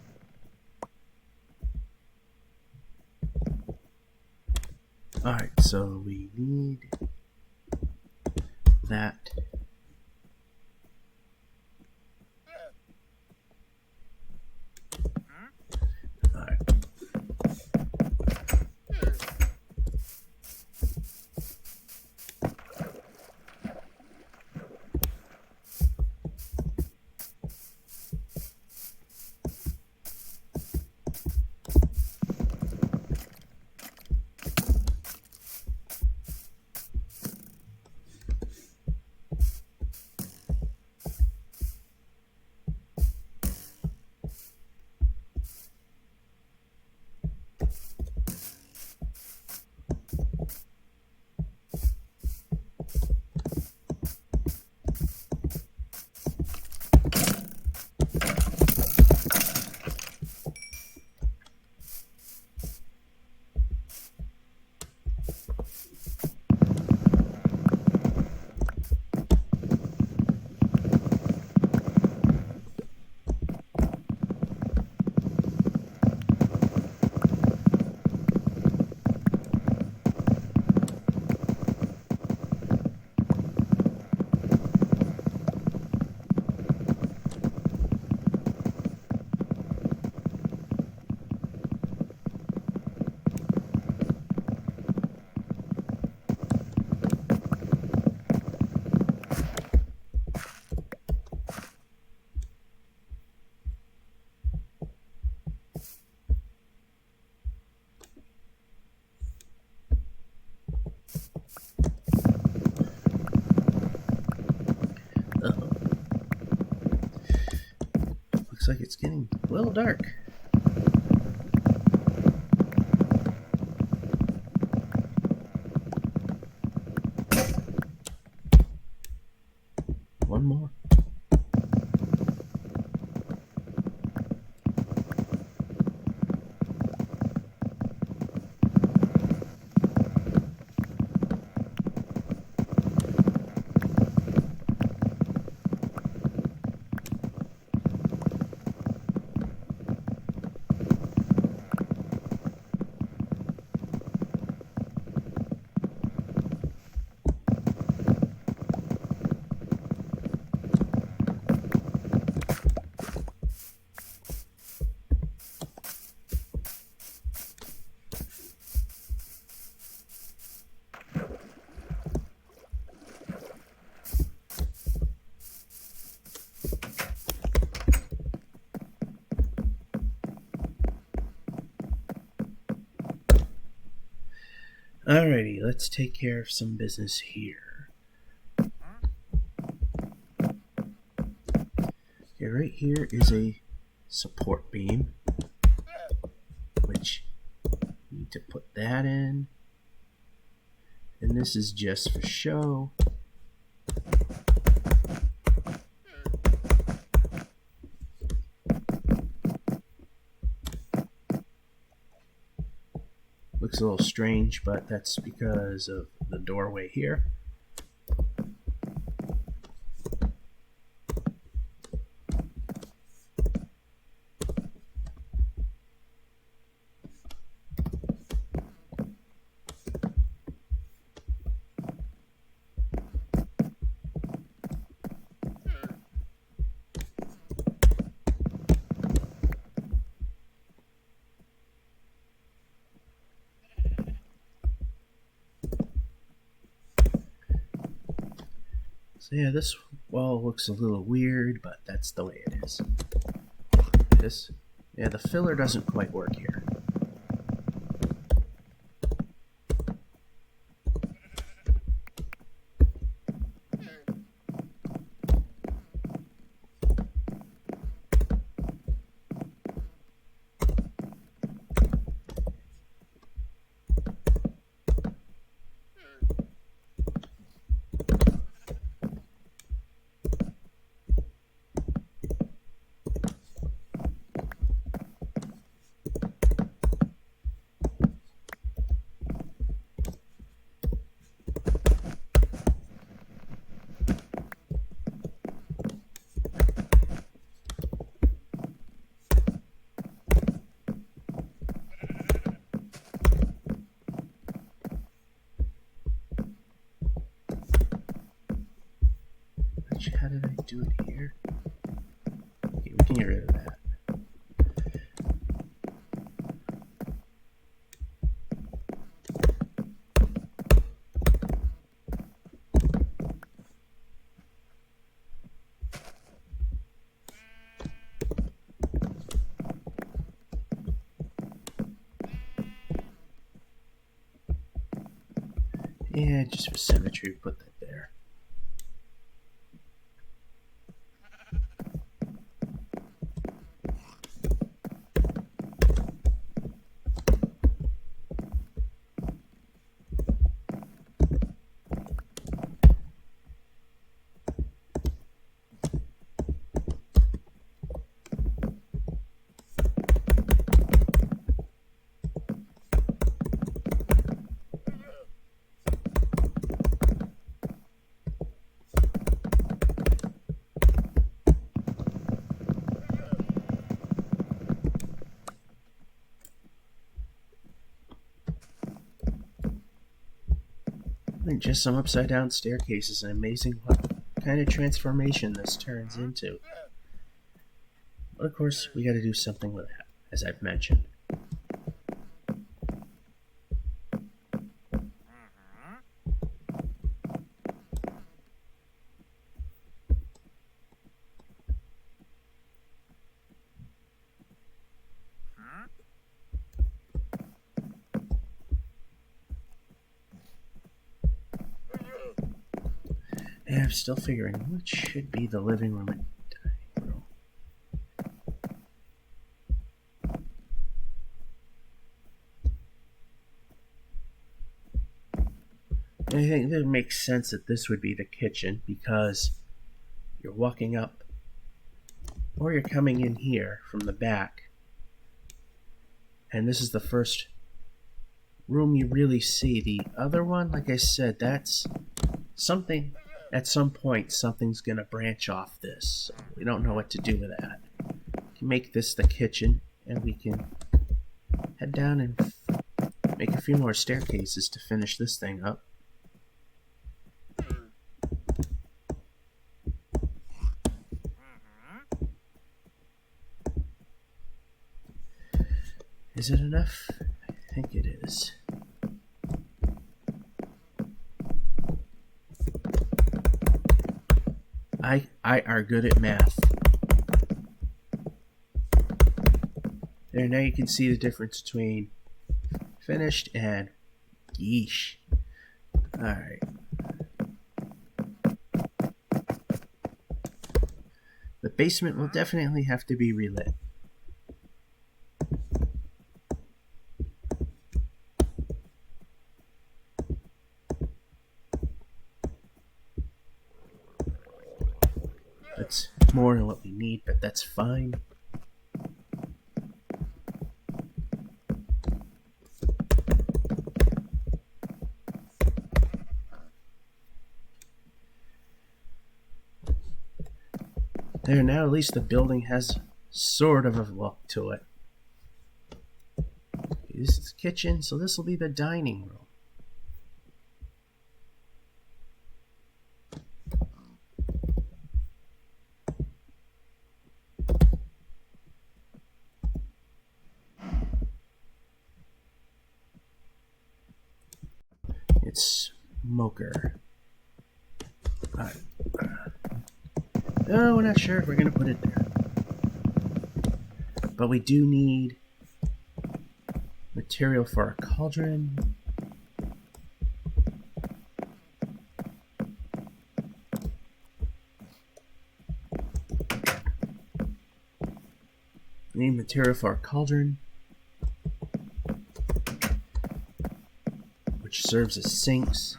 Alright, so we need that. Alright. Looks like it's getting a little dark. One more. Alrighty, let's take care of some business here. Okay, right here is a support beam, which you need to put that in. And this is just for show. Looks a little strange, but that's because of the doorway here. So yeah, this wall looks a little weird, but that's the way it is. The filler doesn't quite work here. How did I do it here? Okay, we can get rid of that. Yeah, just for symmetry, put that there. And just some upside down staircases, and amazing what kind of transformation this turns into. But of course, we got to do something with that, as I've mentioned. And I'm still figuring what should be the living room and dining room. I think it makes sense that this would be the kitchen because you're walking up or you're coming in here from the back. And this is the first room you really see. The other one, like I said, that's something, at some point, something's going to branch off this. So we don't know what to do with that. We can make this the kitchen, and we can head down and make a few more staircases to finish this thing up. Is it enough? I think it is. I are good at math. There, now you can see the difference between finished and yeesh. Alright. The basement will definitely have to be relit. That's more than what we need, but that's fine. There, now at least the building has sort of a look to it. This is the kitchen, so this will be the dining room. It's smoker. No, we're not sure if we're going to put it there. But we do need material for a cauldron. We need material for a cauldron, which serves as sinks.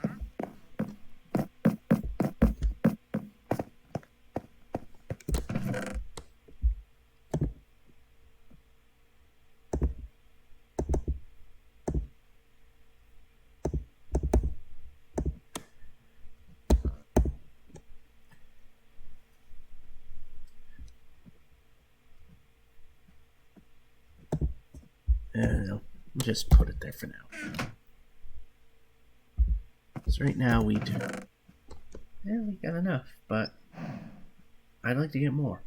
No, just put it there for now. So right now we do. Yeah, we got enough, but I'd like to get more.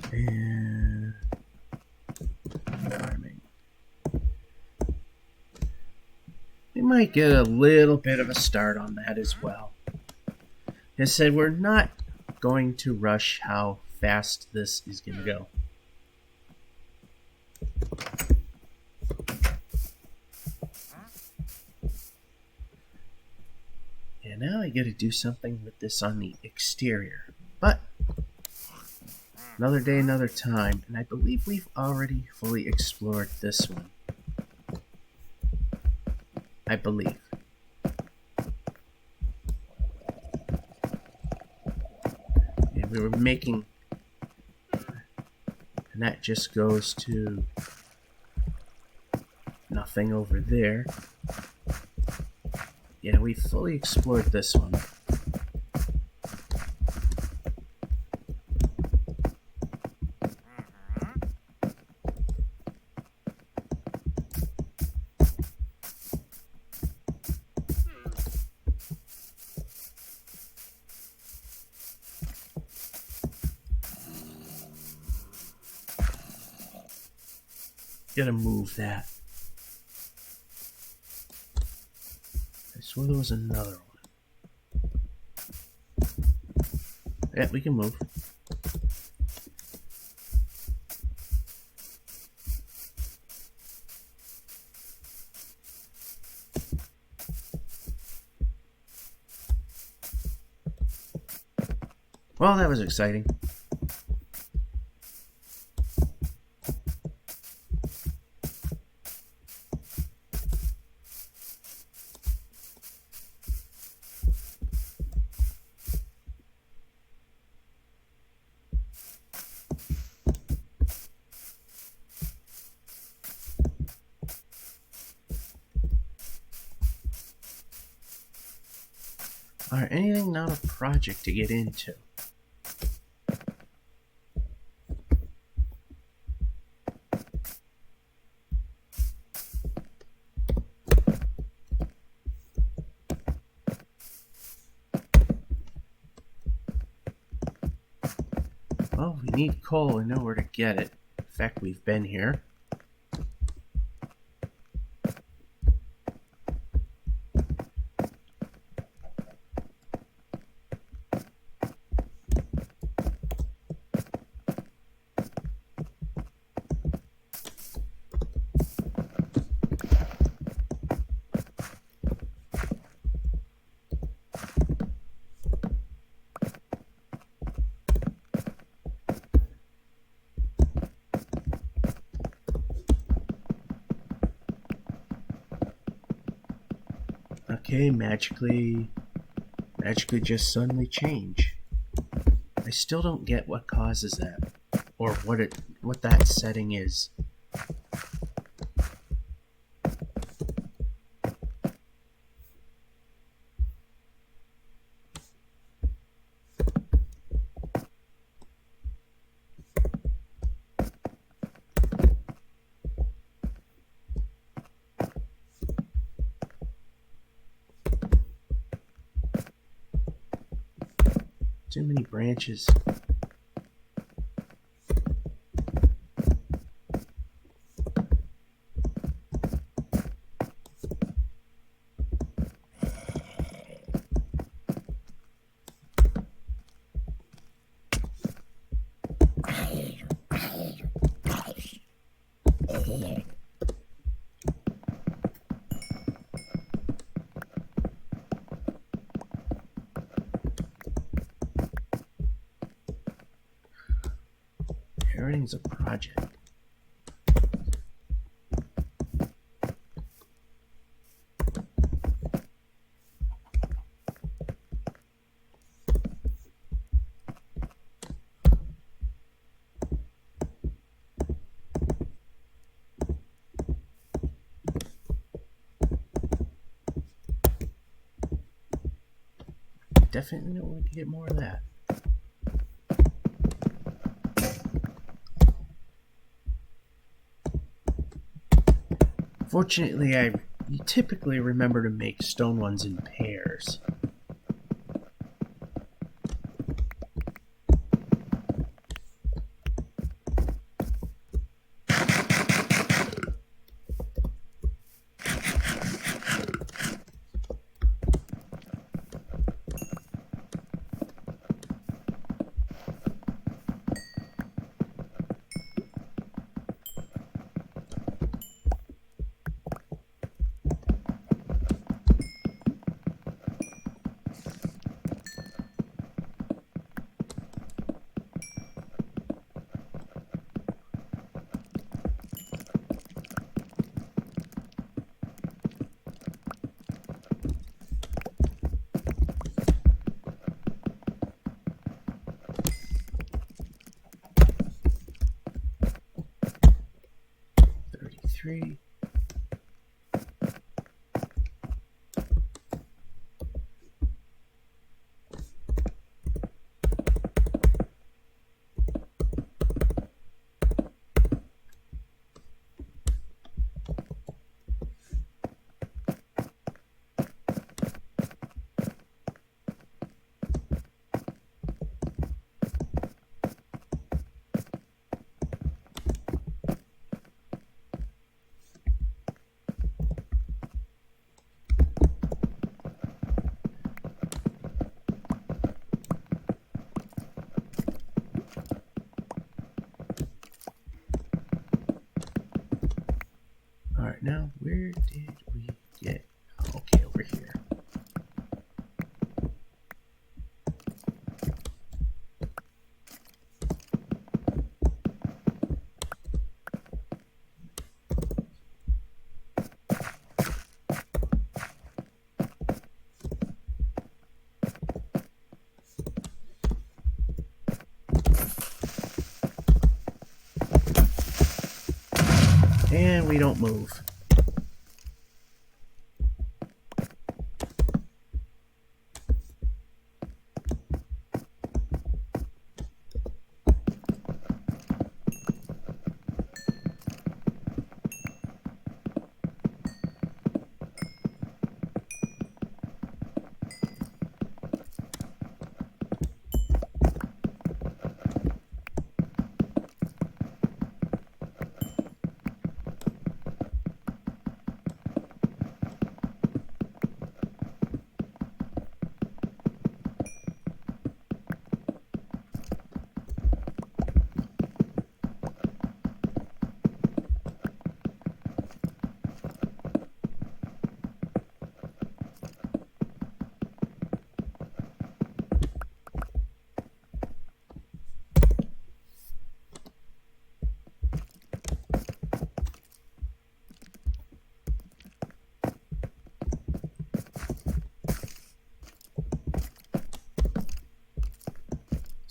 And farming. We might get a little bit of a start on that as well. As I said, we're not going to rush how fast this is going to go. And now I got to do something with this on the exterior. But another day, another time, and I believe we've already fully explored this one. I believe. And we were making, and that just goes to nothing over there. Yeah, we fully explored this one. Gotta move that. I swear there was another one. Yeah, we can move. Well, that was exciting. Alright, anything not a project to get into? Well, we need coal and know where to get it. In fact, we've been here. Okay, magically just suddenly change. I still don't get what causes that, or what that setting is. Too many branches. Everything's a project. Definitely don't want to get more of that. Fortunately, I typically remember to make stone ones in pairs. Three. Alright, now where did we get? Okay, over here. And we don't move.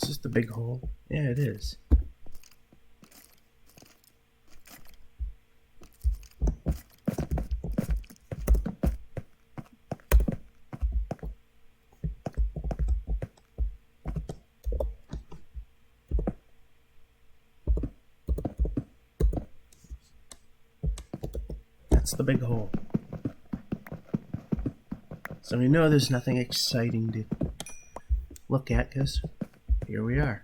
Is this the big hole? Yeah, it is. That's the big hole. So we know there's nothing exciting to look at because here we are.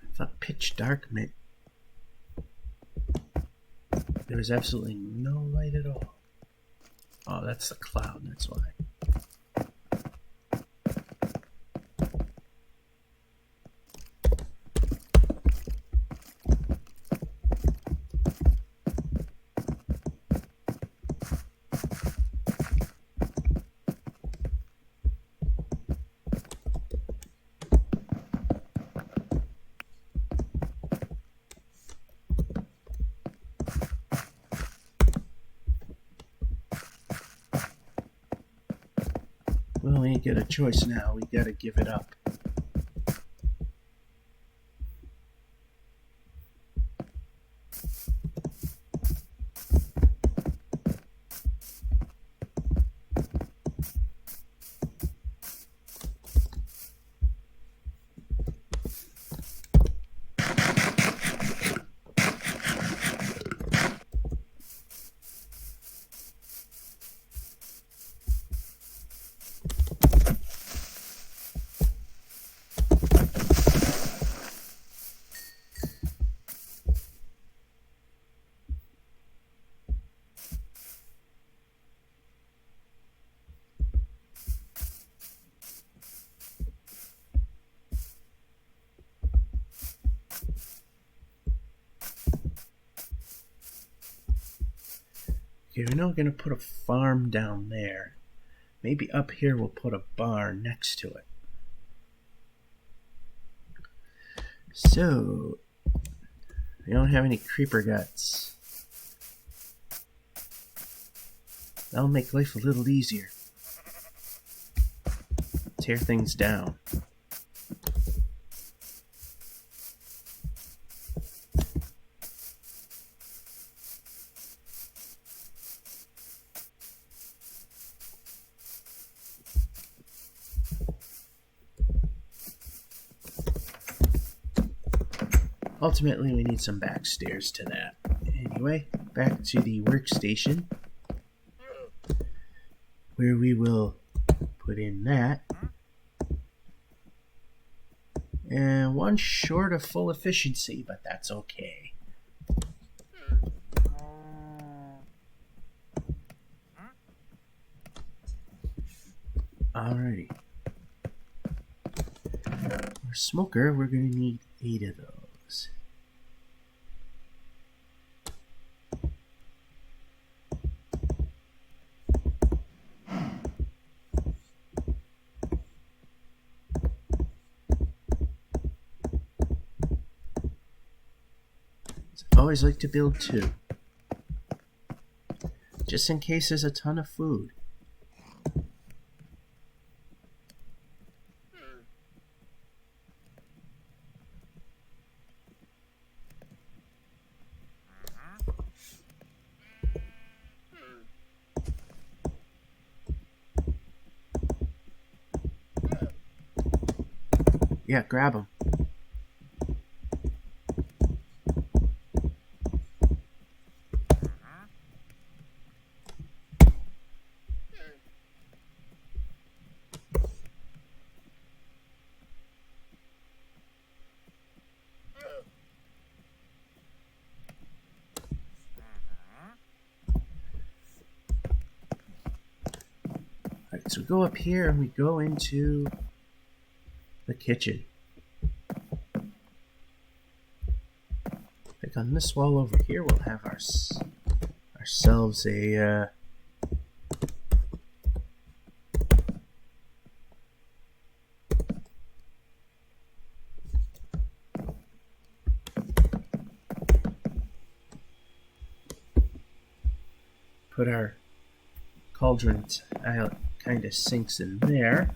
I thought pitch dark meant there was absolutely no light at all. Oh, that's the cloud, that's why. Well, we ain't got a choice now. We gotta give it up. Okay, we know we're going to put a farm down there. Maybe up here we'll put a barn next to it. So, we don't have any creeper guts. That'll make life a little easier. Tear things down. Ultimately, we need some backstairs to that. Anyway, back to the workstation, where we will put in that. And one short of full efficiency, but that's okay. Alrighty. For smoker, we're going to need 8 of those. I always like to build 2, just in case there's a ton of food. Yeah, grab them. Alright, so we go up here and we go into the kitchen. Like on this wall over here, we'll have ourselves a put our cauldron kind of sinks in there.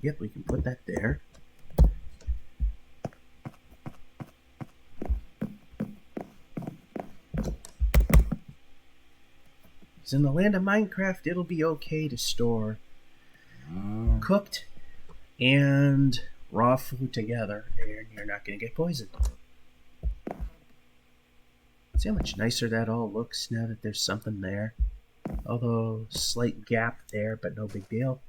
Yep, we can put that there. So in the land of Minecraft, it'll be okay to store cooked and raw food together, and you're not going to get poisoned. See how much nicer that all looks now that there's something there? Although, slight gap there, but no big deal.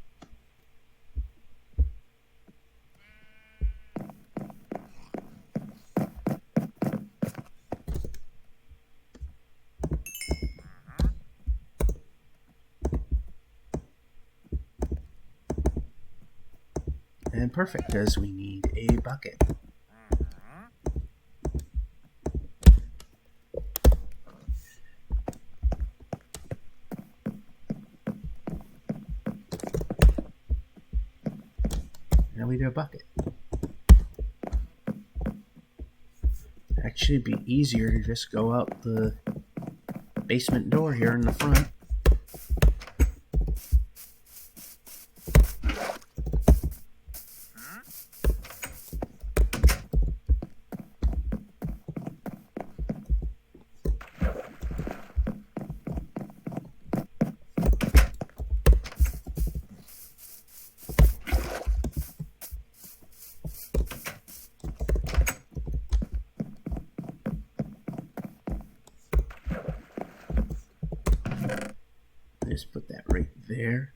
And perfect, because we need a bucket. Now we do a bucket. Actually, it'd be easier to just go out the basement door here in the front. Just put that right there.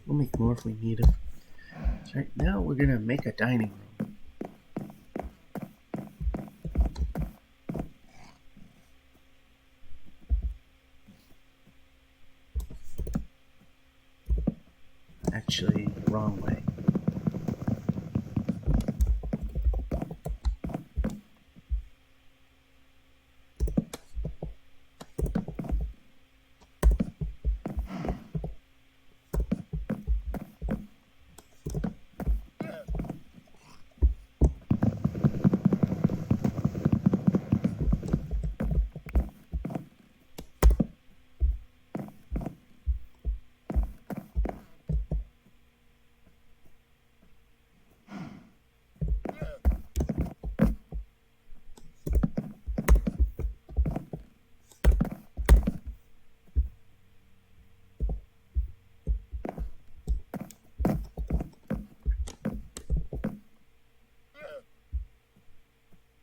We'll make more if we need them. So right now we're gonna make a dining room. Actually, wrong way.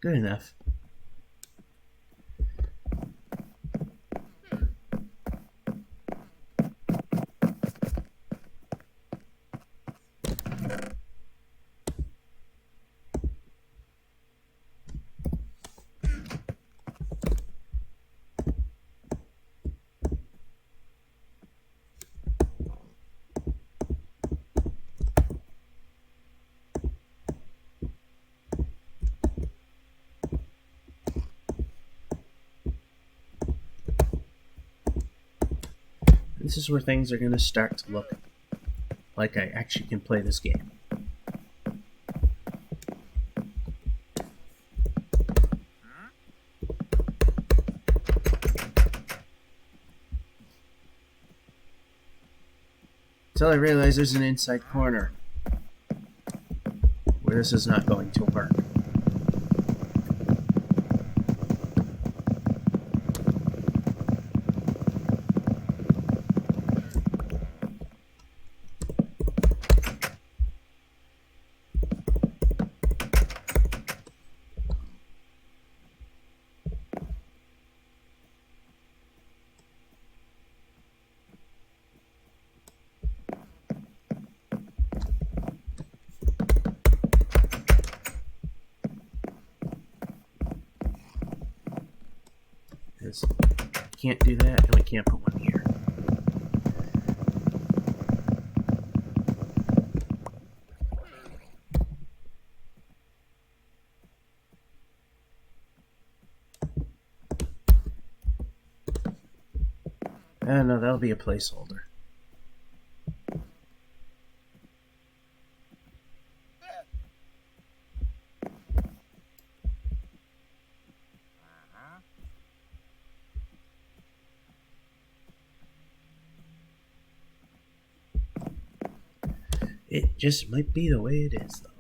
Good enough. This is where things are going to start to look like I actually can play this game. Until I realize there's an inside corner where this is not going to work. Can't do that, and we can't put one here. No, that'll be a placeholder. It just might be the way it is, though.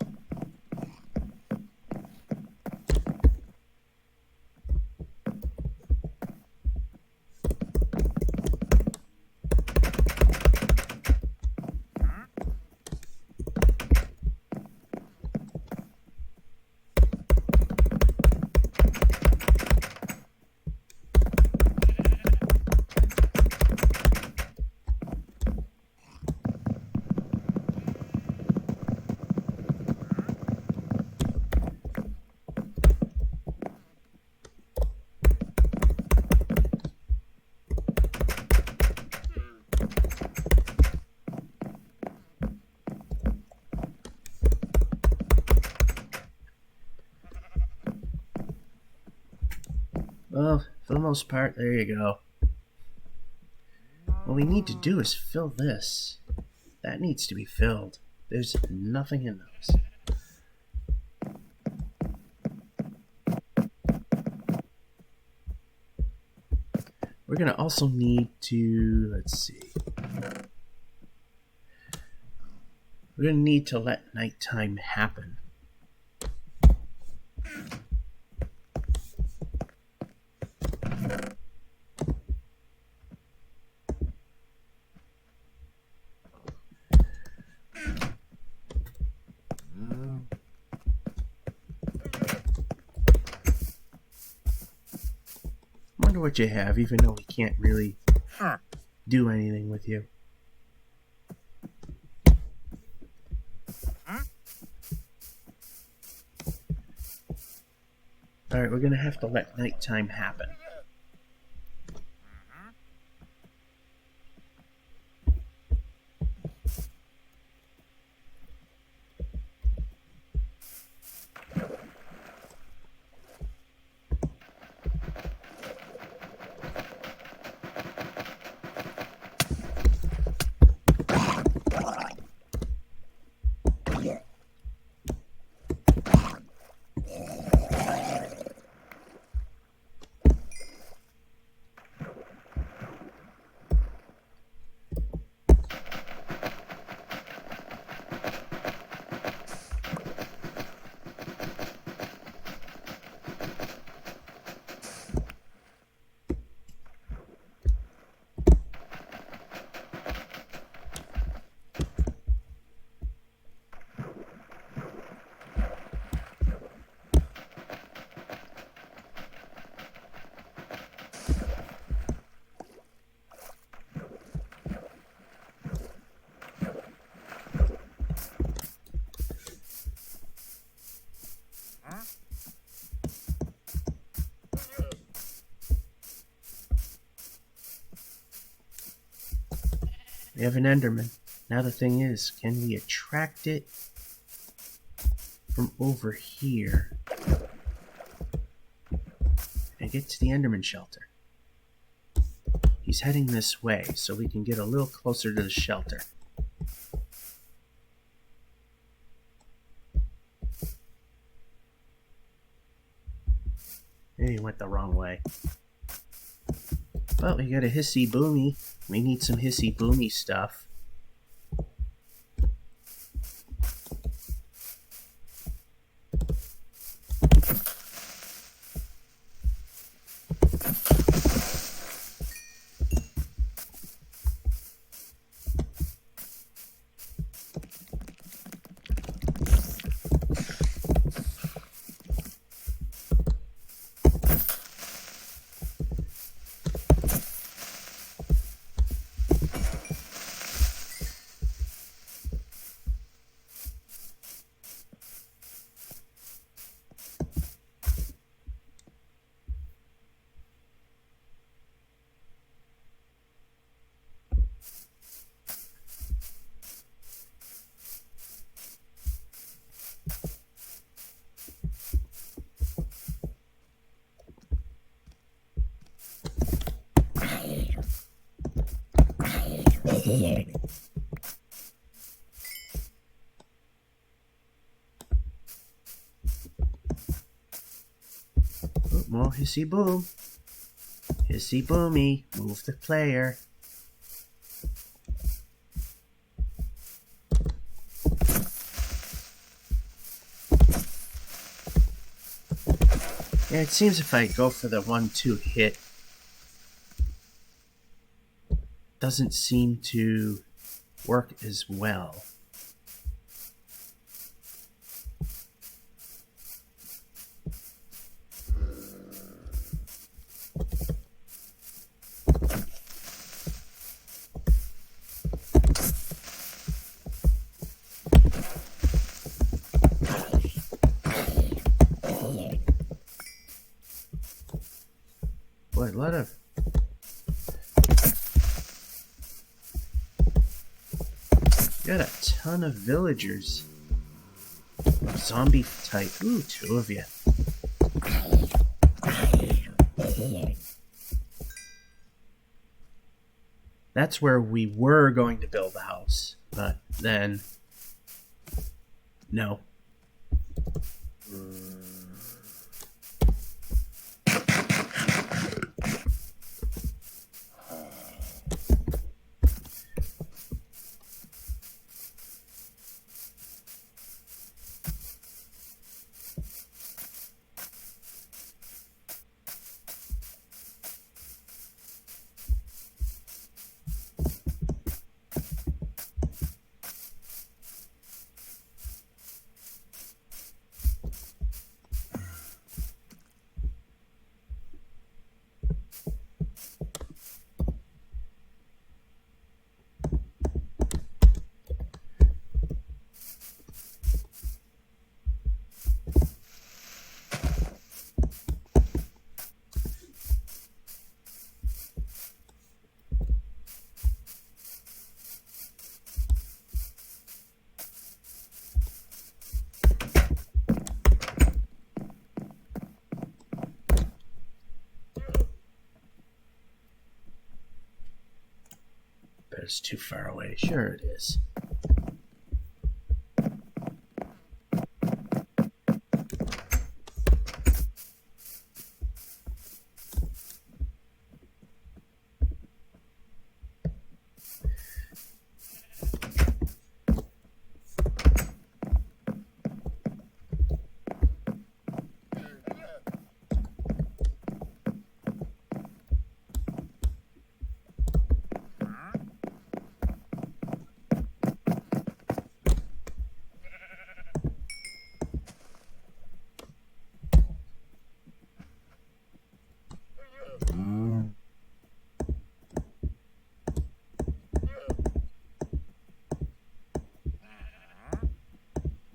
Well, for the most part, there you go. What we need to do is fill this. That needs to be filled. There's nothing in those. We're going to also need to, let's see. We're going to need to let nighttime happen. Wonder what you have, even though we can't really do anything with you. Alright, we're gonna have to let nighttime happen. We have an Enderman. Now the thing is, can we attract it from over here and get to the Enderman shelter? He's heading this way, so we can get a little closer to the shelter. Maybe he went the wrong way. Well, we got a hissy boomy. We need some hissy boomy stuff. Oh, more hissy boom. Hissy boomy. Move the player. Yeah, it seems if I go for the 1-2 hit, doesn't seem to work as well. Boy, a lot of got a ton of villagers. Zombie type. Ooh, 2 of you. That's where we were going to build the house, but then no. it's too far away. Sure it is.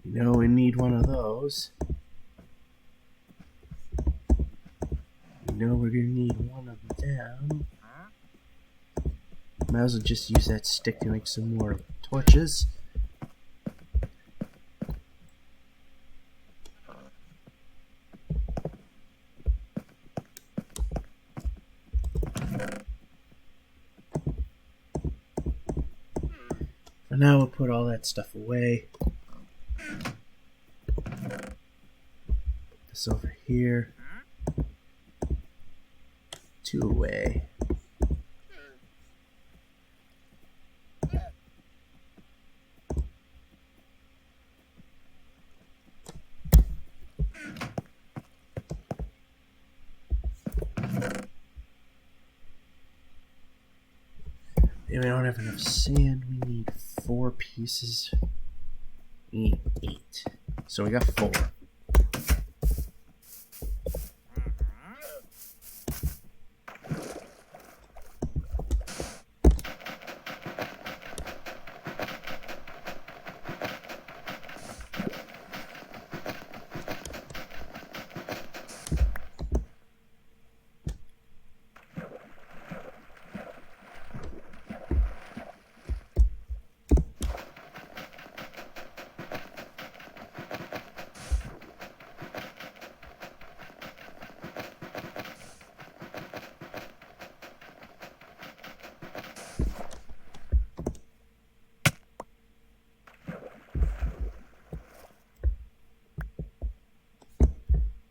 You know we need one of those. You know we're gonna need one of them. Might as well just use that stick to make some more torches. For now we'll put all that stuff away. Put this over here. 2 away. We don't have enough sand. We need 4 pieces. We need 8. So we got 4.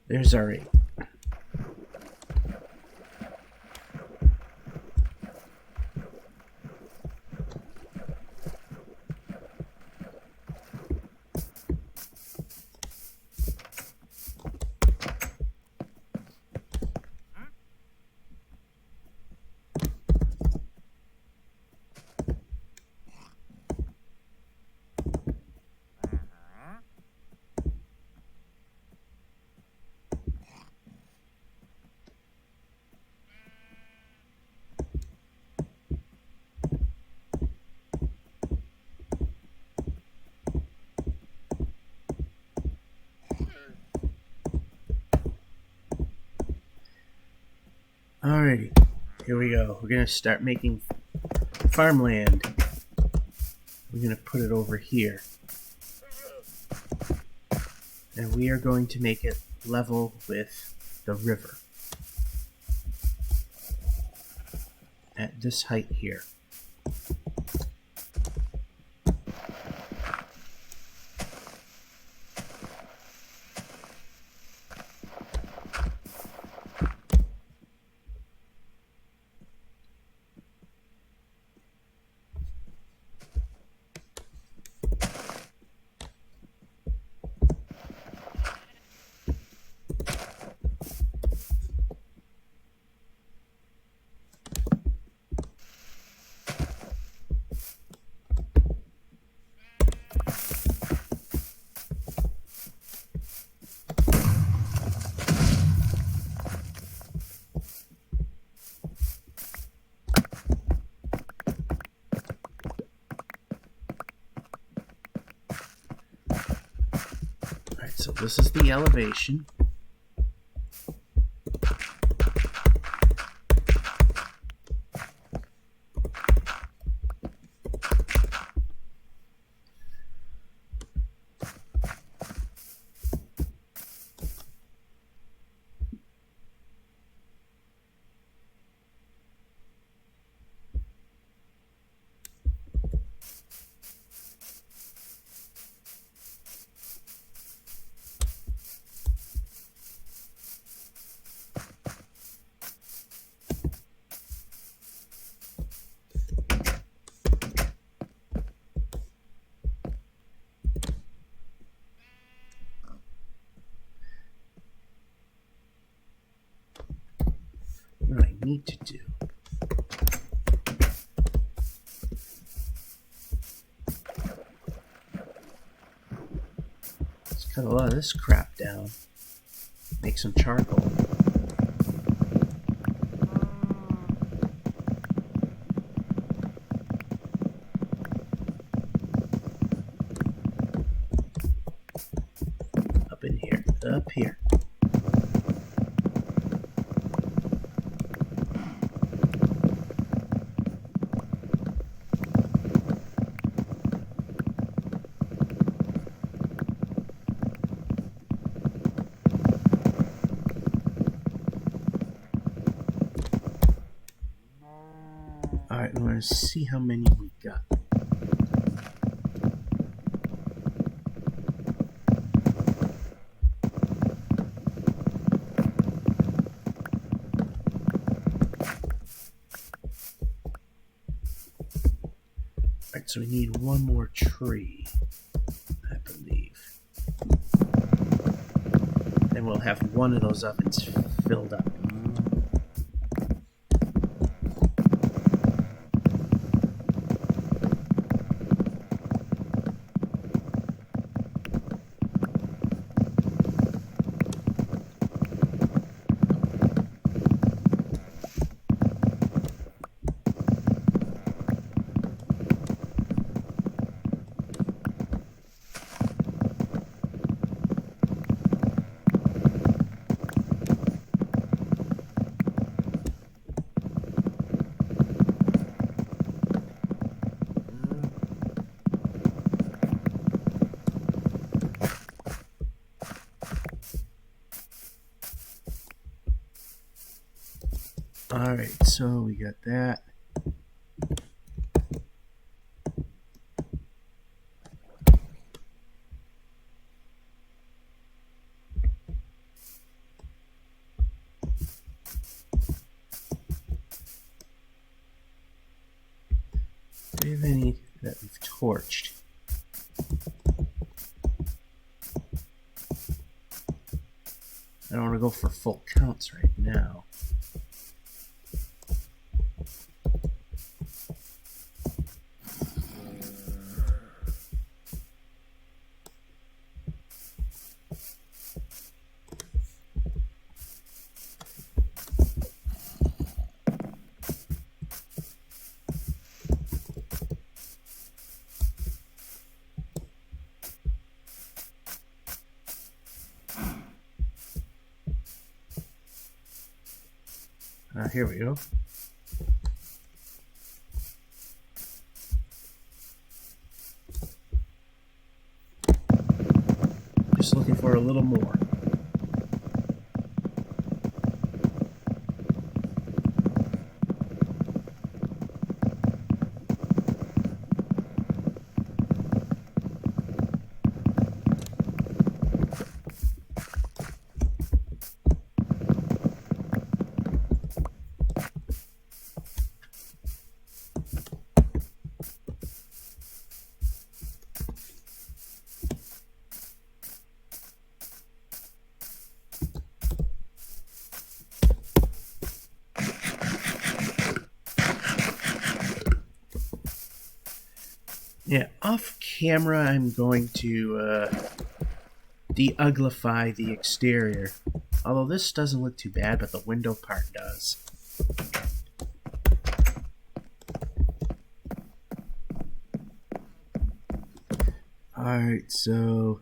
There's our 8. Alrighty, here we go. We're gonna start making farmland. We're gonna put it over here. And we are going to make it level with the river. At this height here. So this is the elevation. need to do? Let's cut a lot of this crap down. Make some charcoal. Up in here. Up here. Alright, I'm going to see how many we got. Alright, so we need one more tree, I believe. Then we'll have one of those ovens filled up. Alright, so we got that. Do we have any that we've torched? I don't want to go for full counts right now. Here we go. Just looking for a little more. Yeah, off camera I'm going to de-uglify the exterior. Although this doesn't look too bad, but the window part does. Alright, so...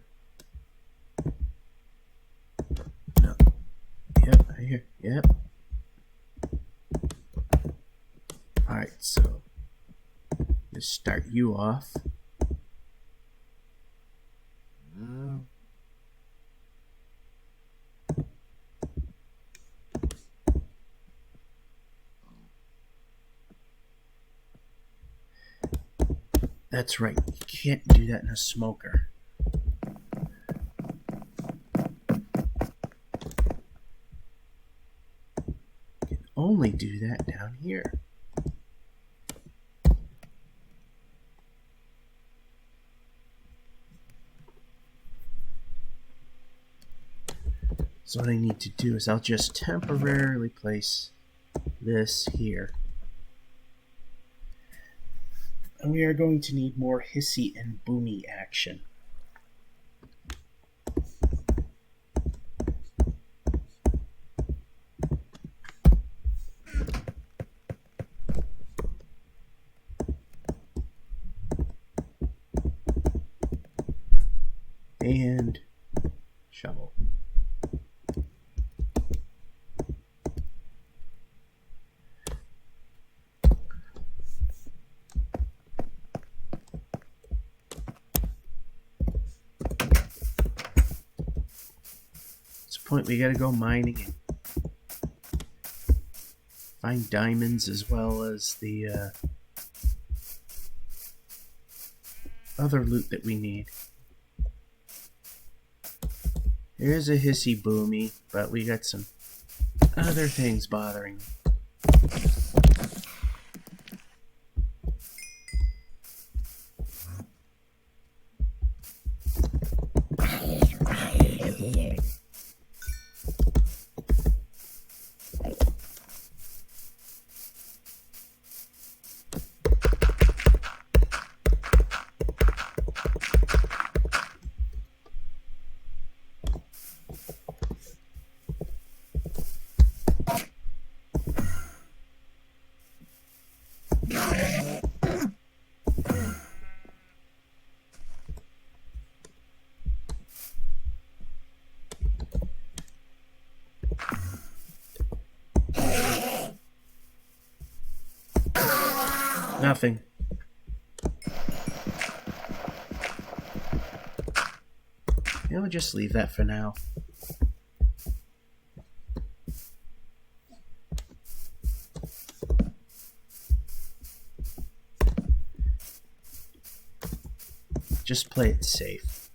No. Yep, right here. Yep. Alright, so... Just start you off. That's right, you can't do that in a smoker. You can only do that down here. So what I need to do is I'll just temporarily place this here. And we are going to need more hissy and boomy action. And shovel. At this point, we gotta go mining and find diamonds as well as the other loot that we need. Here's a hissy boomy, but we got some other things bothering me. Nothing. Yeah, we'll just leave that for now. Just play it safe.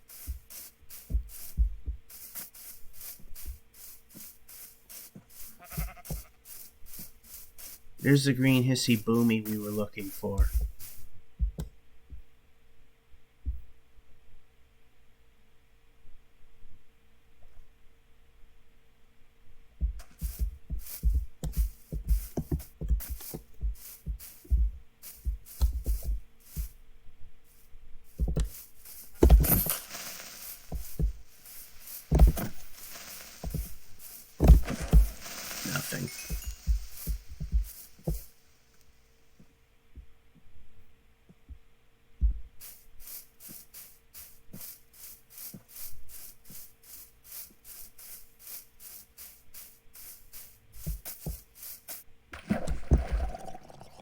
There's the green hissy boomy we were looking for. Nothing.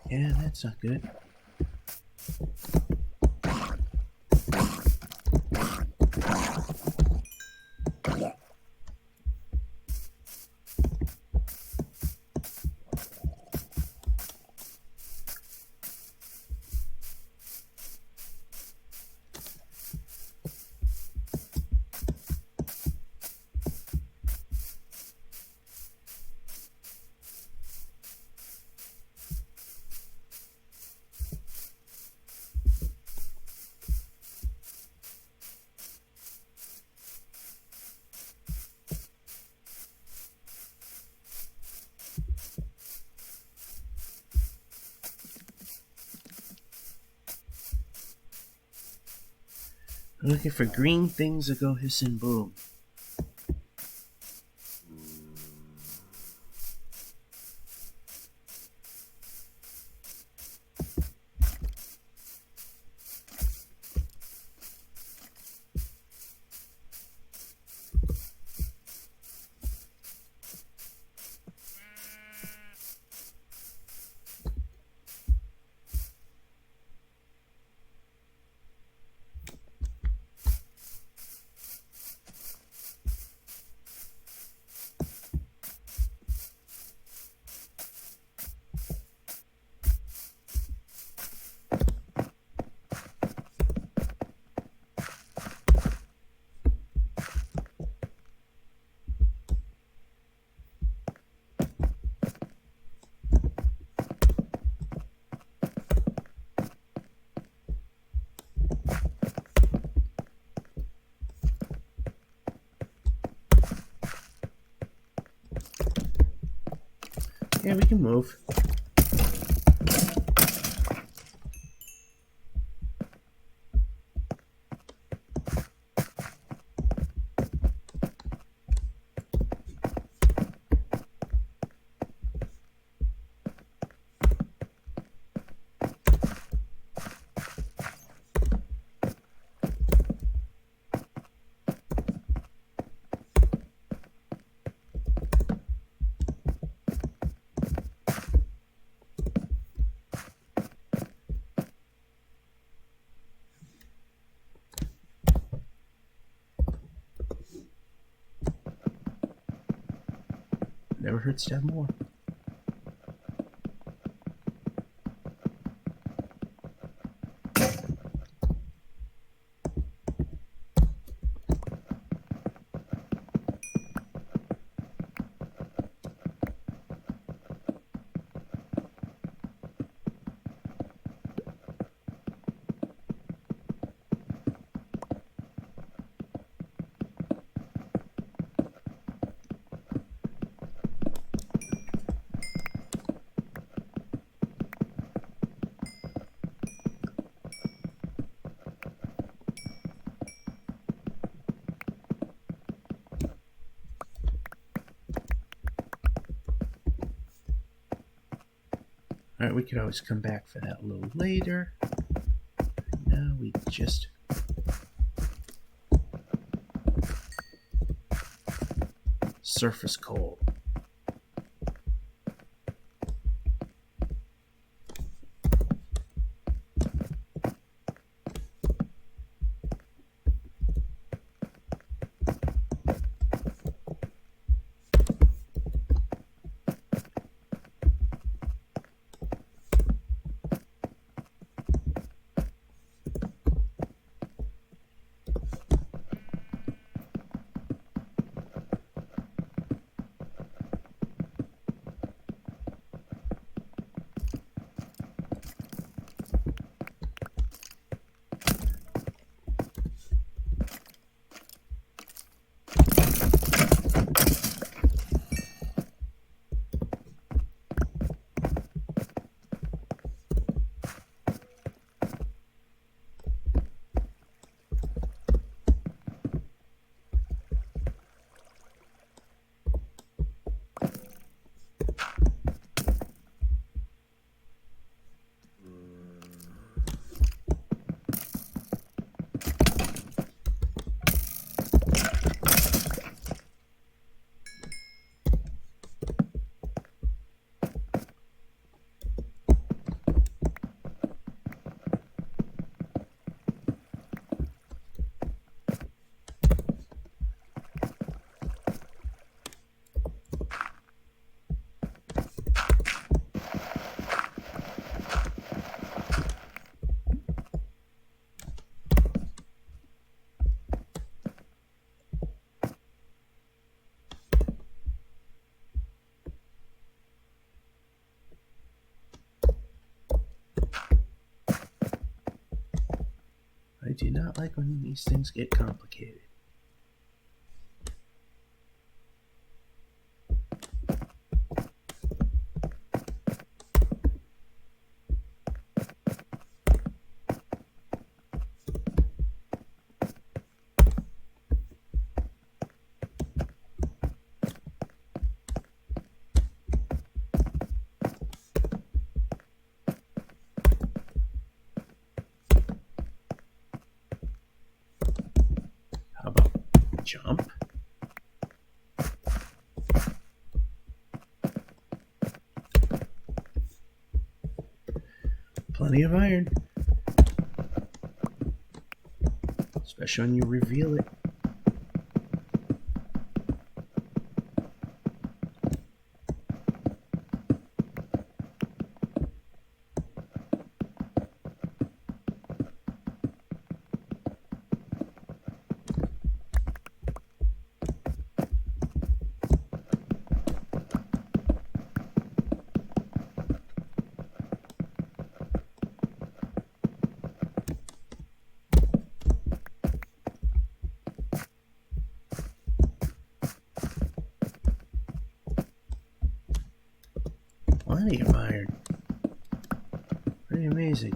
Yeah, that's not good. I'm looking for green things that go hiss and boom. Yeah, we can move. Never hurts to have more. Alright, we could always come back for that a little later. Now we just... surface coal. I do not like when these things get complicated. How about jump? Plenty of iron. Especially when you reveal it. plenty of iron. Pretty amazing.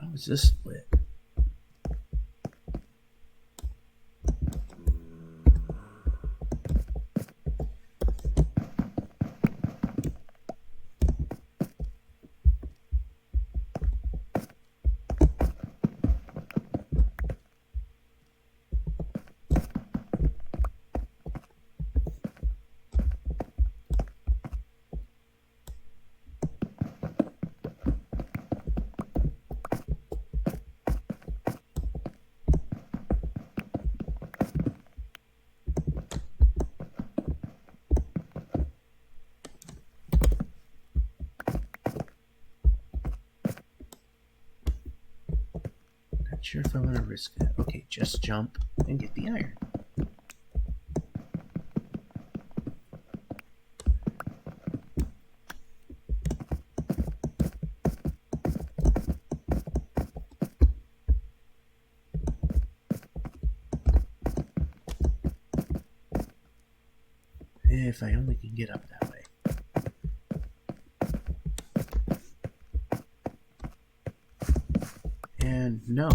How is this lit? Not sure if I want to risk it. Okay, just jump and get the iron. If I only can get up that way. And no.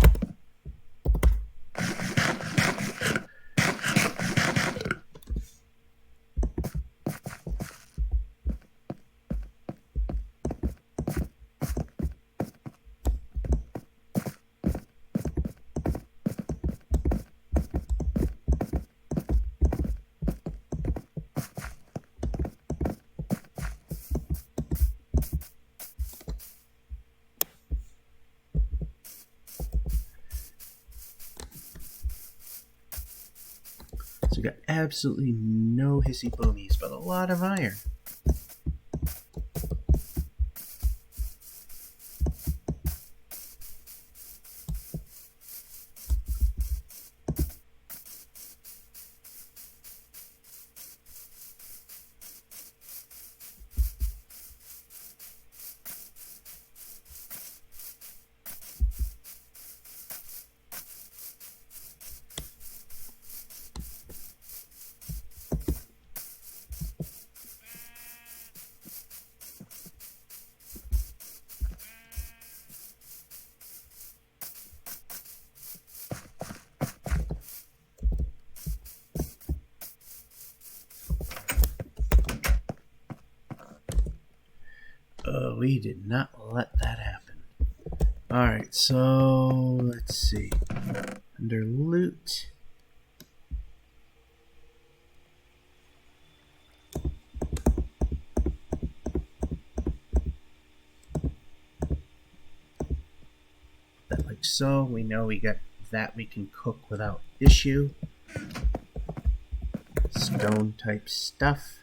So we got absolutely no hissy boonies, but a lot of iron. We did not let that happen. Alright, so let's see. Under loot. That like so. We know we got that we can cook without issue. Stone type stuff.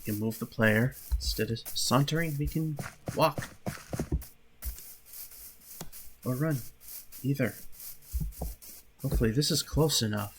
can move the player. Instead of sauntering, we can walk. Or run. Either. Hopefully this is close enough.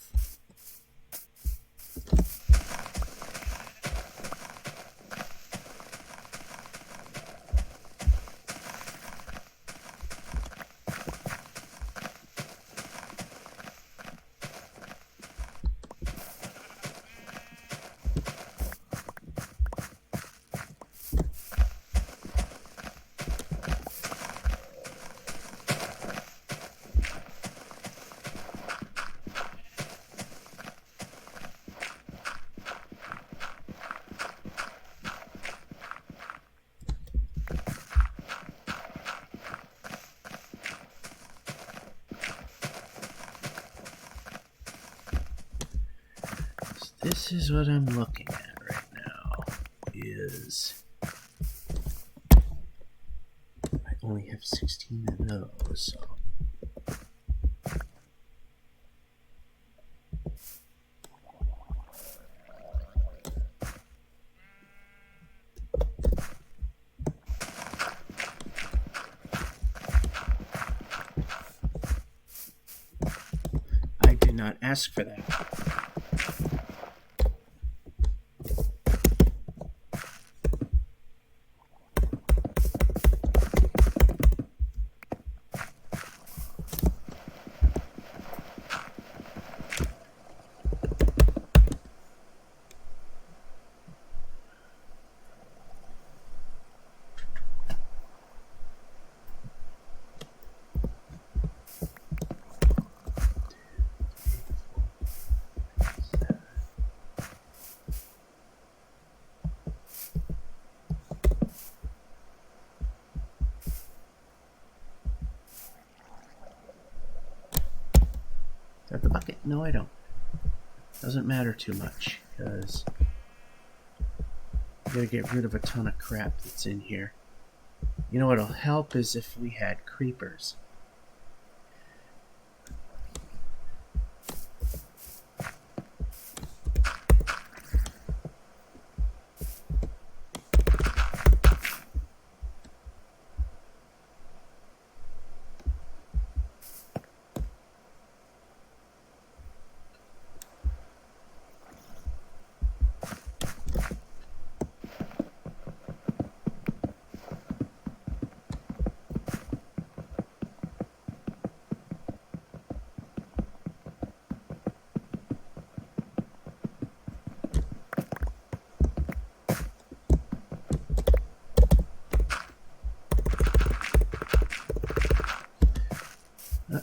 This is what I'm looking at right now, is I only have 16 of those, so I did not ask for that. At the bucket? No, I don't. Doesn't matter too much, because I gotta get rid of a ton of crap that's in here. You know what'll help is if we had creepers.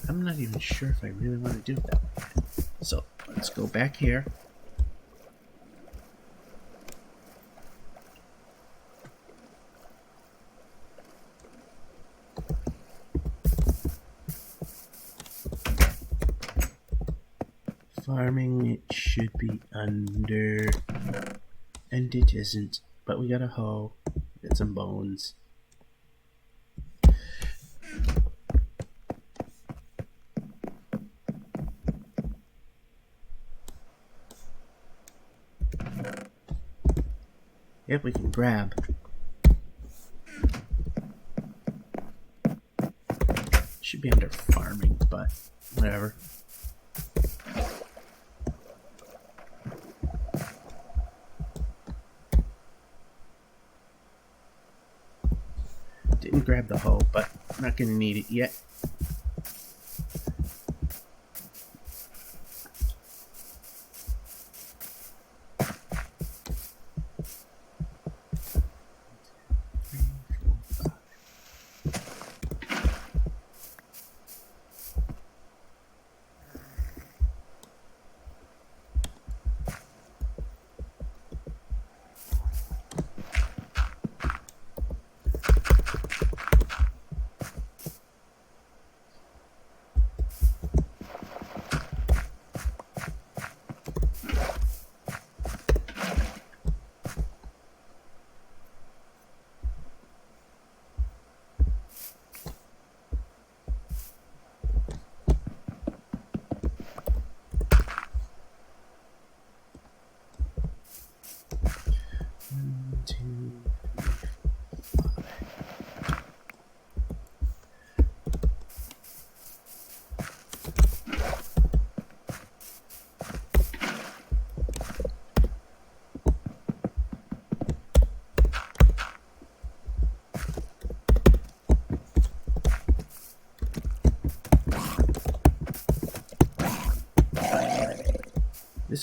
I'm not even sure if I really want to do it that way. So let's go back here. Farming, it should be under, and it isn't, but we got a hoe, get some bones. Yep, we can grab. Should be under farming, but whatever. Didn't grab the hoe, but I'm not going to need it yet.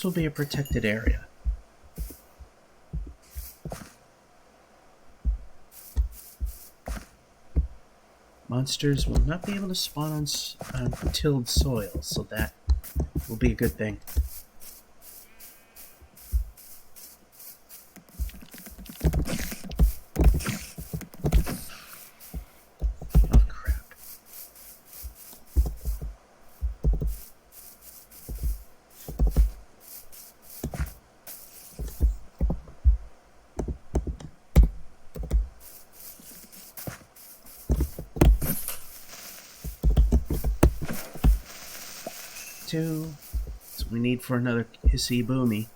will be a protected area. Monsters will not be able to spawn on tilled soil, so that will be a good thing. Oh, crap. Two. That's what we need for another hissy boomy.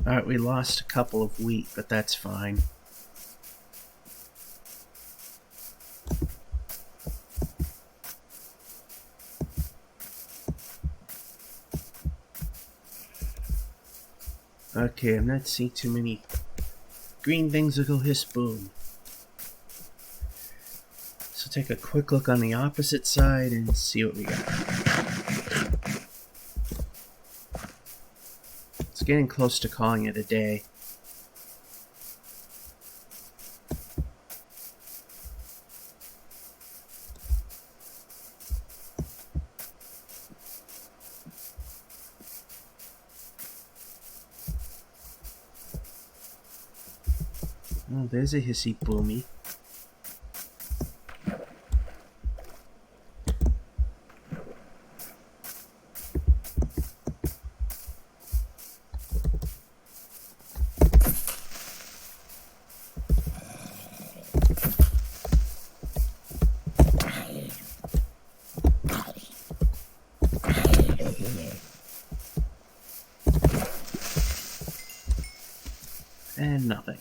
Alright, we lost a couple of wheat, but that's fine. Okay, I'm not seeing too many green things that go hiss boom. So take a quick look on the opposite side and see what we got. It's getting close to calling it a day. Oh, there's a hissy boomy. And nothing.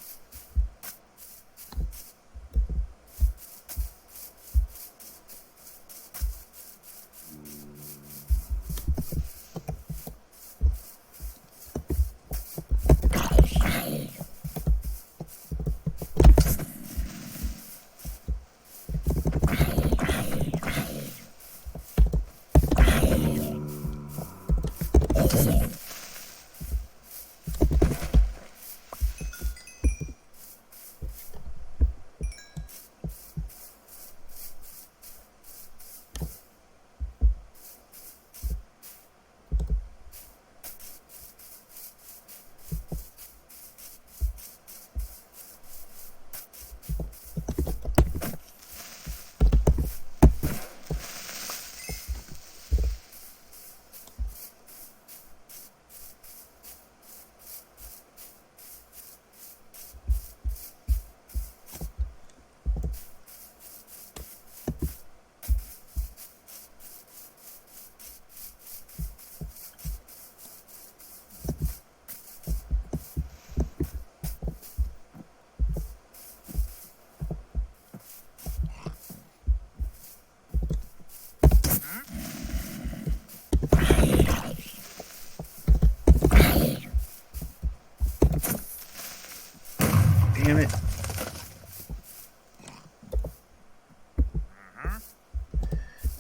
Damn it.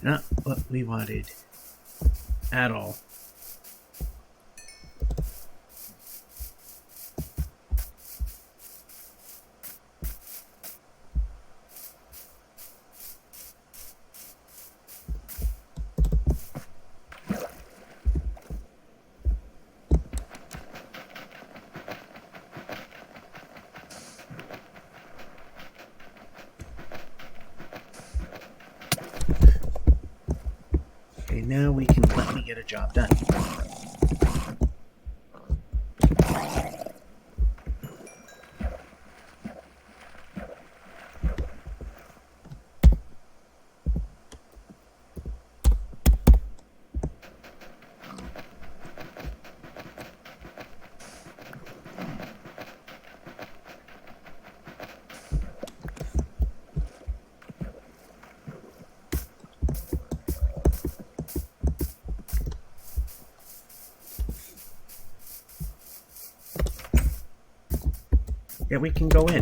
Not what we wanted. At all. now we can let me get a job done. Yeah, we can go in.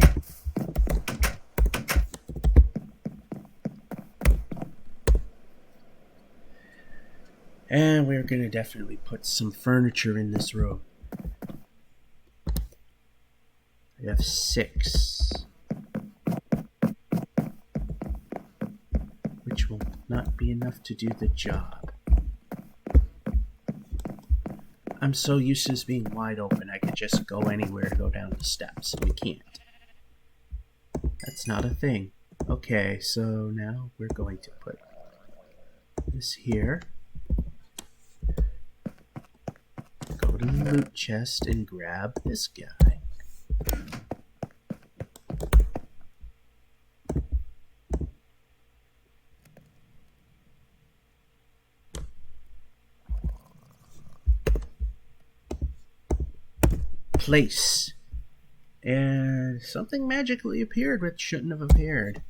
And we're going to definitely put some furniture in this room. We have 6. Which will not be enough to do the job. I'm so used to this being wide open, I could just go anywhere to go down the steps. We can't. That's not a thing. Okay, so now we're going to put this here. Go to the loot chest and grab this guy. Place. And something magically appeared which shouldn't have appeared.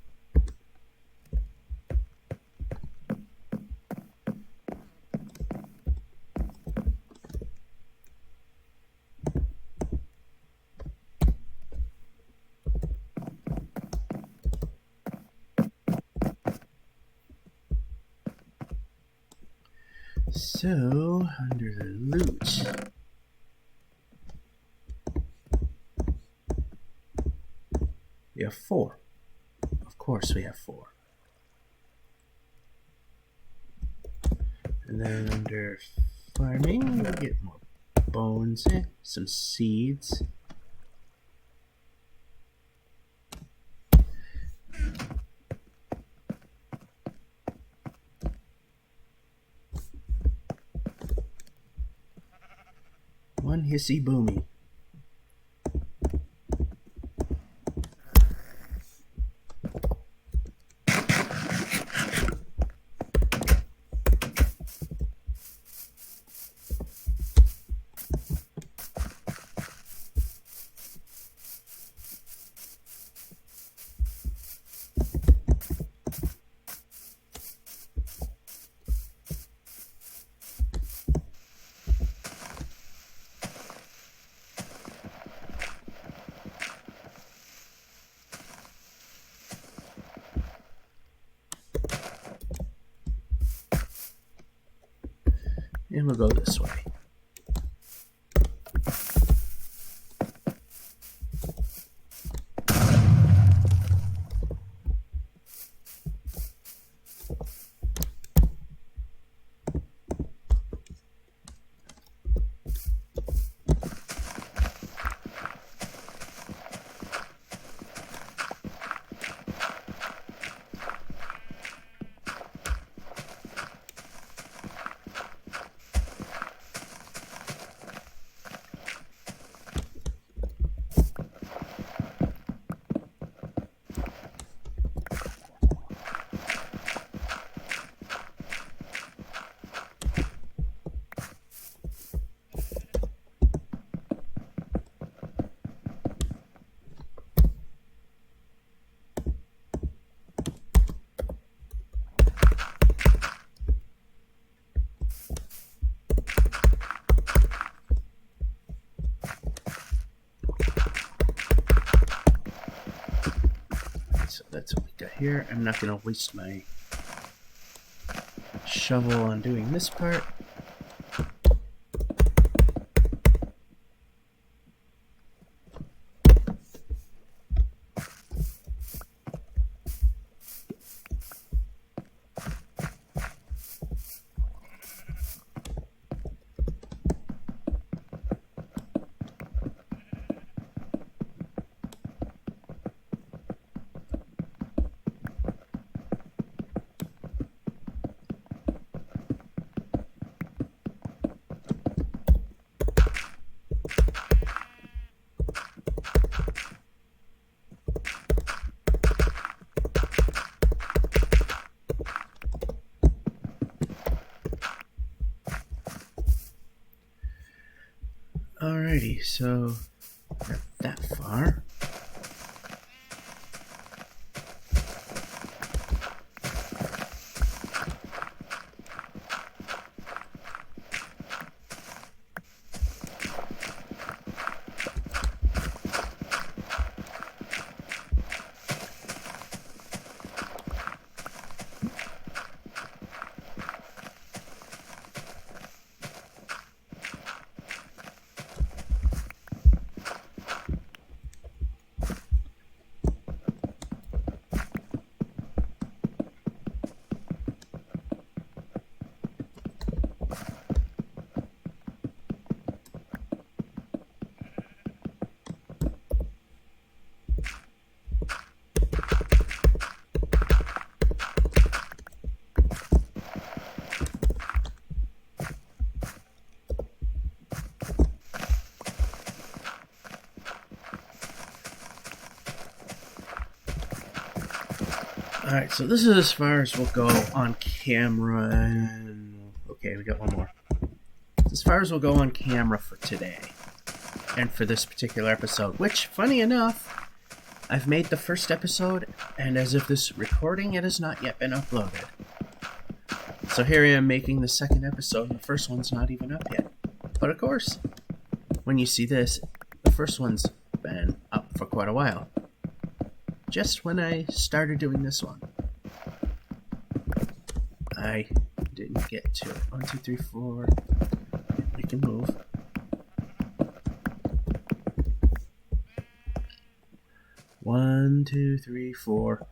So, under the loot, we have 4. Of course we have 4. And then under farming, we get more bones, some seeds. One hissy boomy. And we'll go this way. So that's what we got here. I'm not going to waste my shovel on doing this part. Alrighty, so not that far. Alright, so this is as far as we'll go on camera. And okay, we got one more. As far as we'll go on camera for today. And for this particular episode. Which, funny enough, I've made the first episode, and as of this recording, it has not yet been uploaded. So here I am making the second episode, and the first one's not even up yet. But of course, when you see this, the first one's been up for quite a while. Just when I started doing this one. I didn't get to it. 1, 2, 3, 4. We can move. One, two, three, four.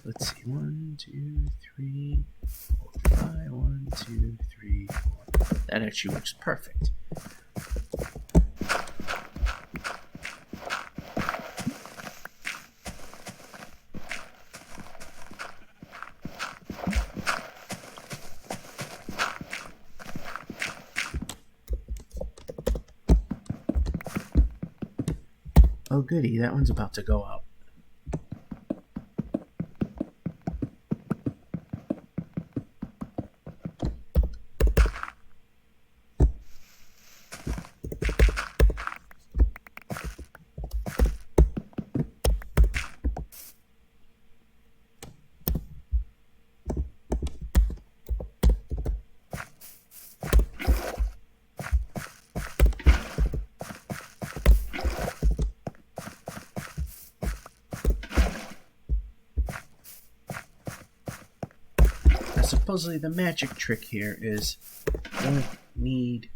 Let's see, 1, 2, 3, 4, 5, 1, 2, 3, 4. That actually works perfect. Oh goody, that one's about to go out. Supposedly the magic trick here is you need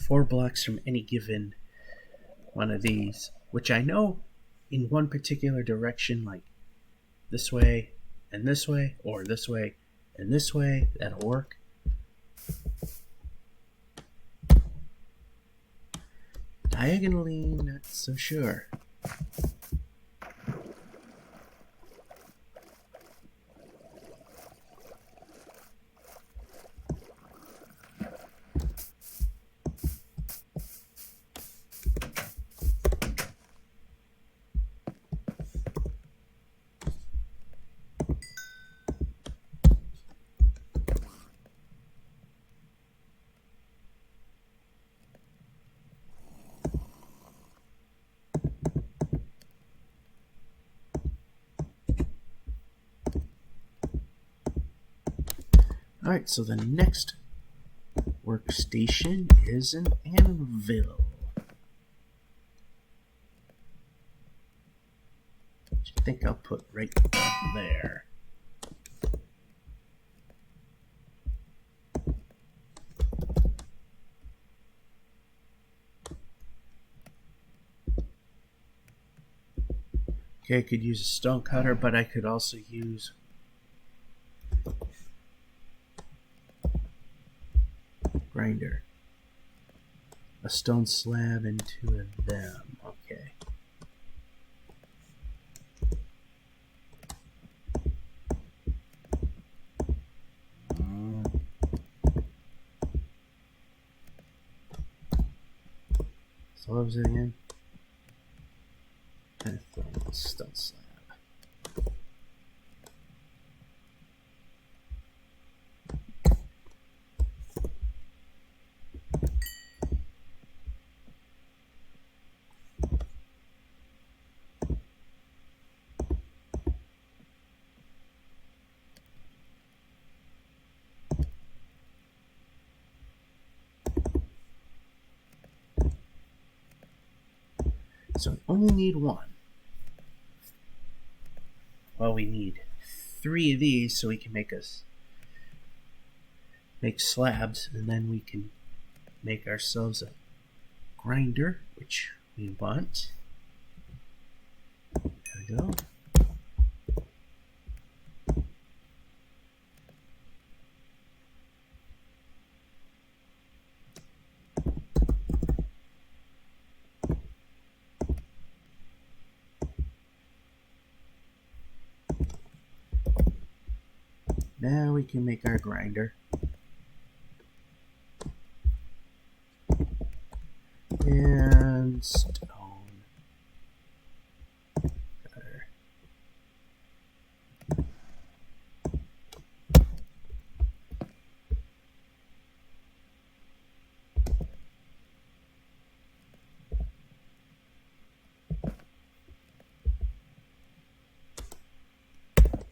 4 blocks from any given one of these, which I know in one particular direction, like this way and this way, or this way and this way, that'll work. Diagonally, not so sure. Alright, so the next workstation is an anvil. Which I think I'll put right there. Okay, I could use a stone cutter, but I could also use grinder. A stone slab into them. Okay. So what was it again? Stone slab. So we only need one. Well, we need 3 of these so we can make slabs, and then we can make ourselves a grinder, which we want. There we go. Now we can make our grinder. And stone cutter.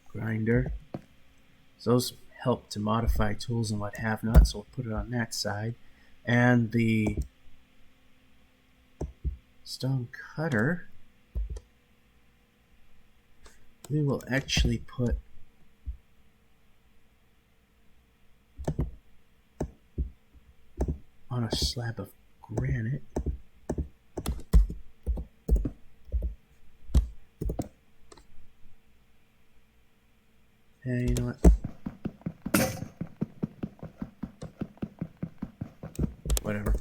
Grinder. So those help to modify tools and what have not, so we'll put it on that side. And the stone cutter, we will actually put on a slab of granite. Hey, you know what? Whatever.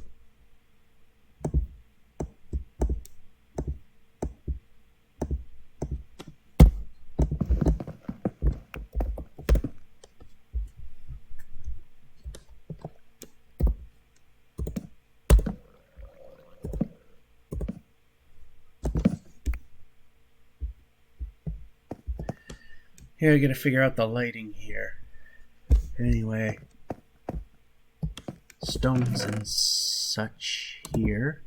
Here, I gotta figure out the lighting here. Anyway, stones and such here.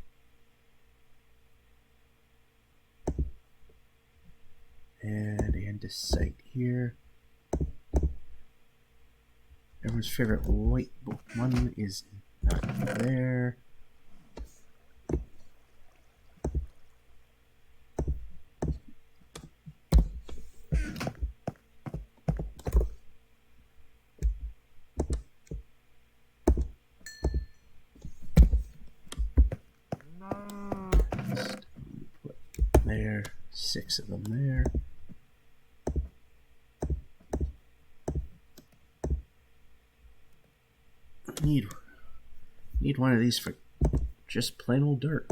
And andesite here. Everyone's favorite white one is not there. There, 6 of them there. Need one of these for just plain old dirt.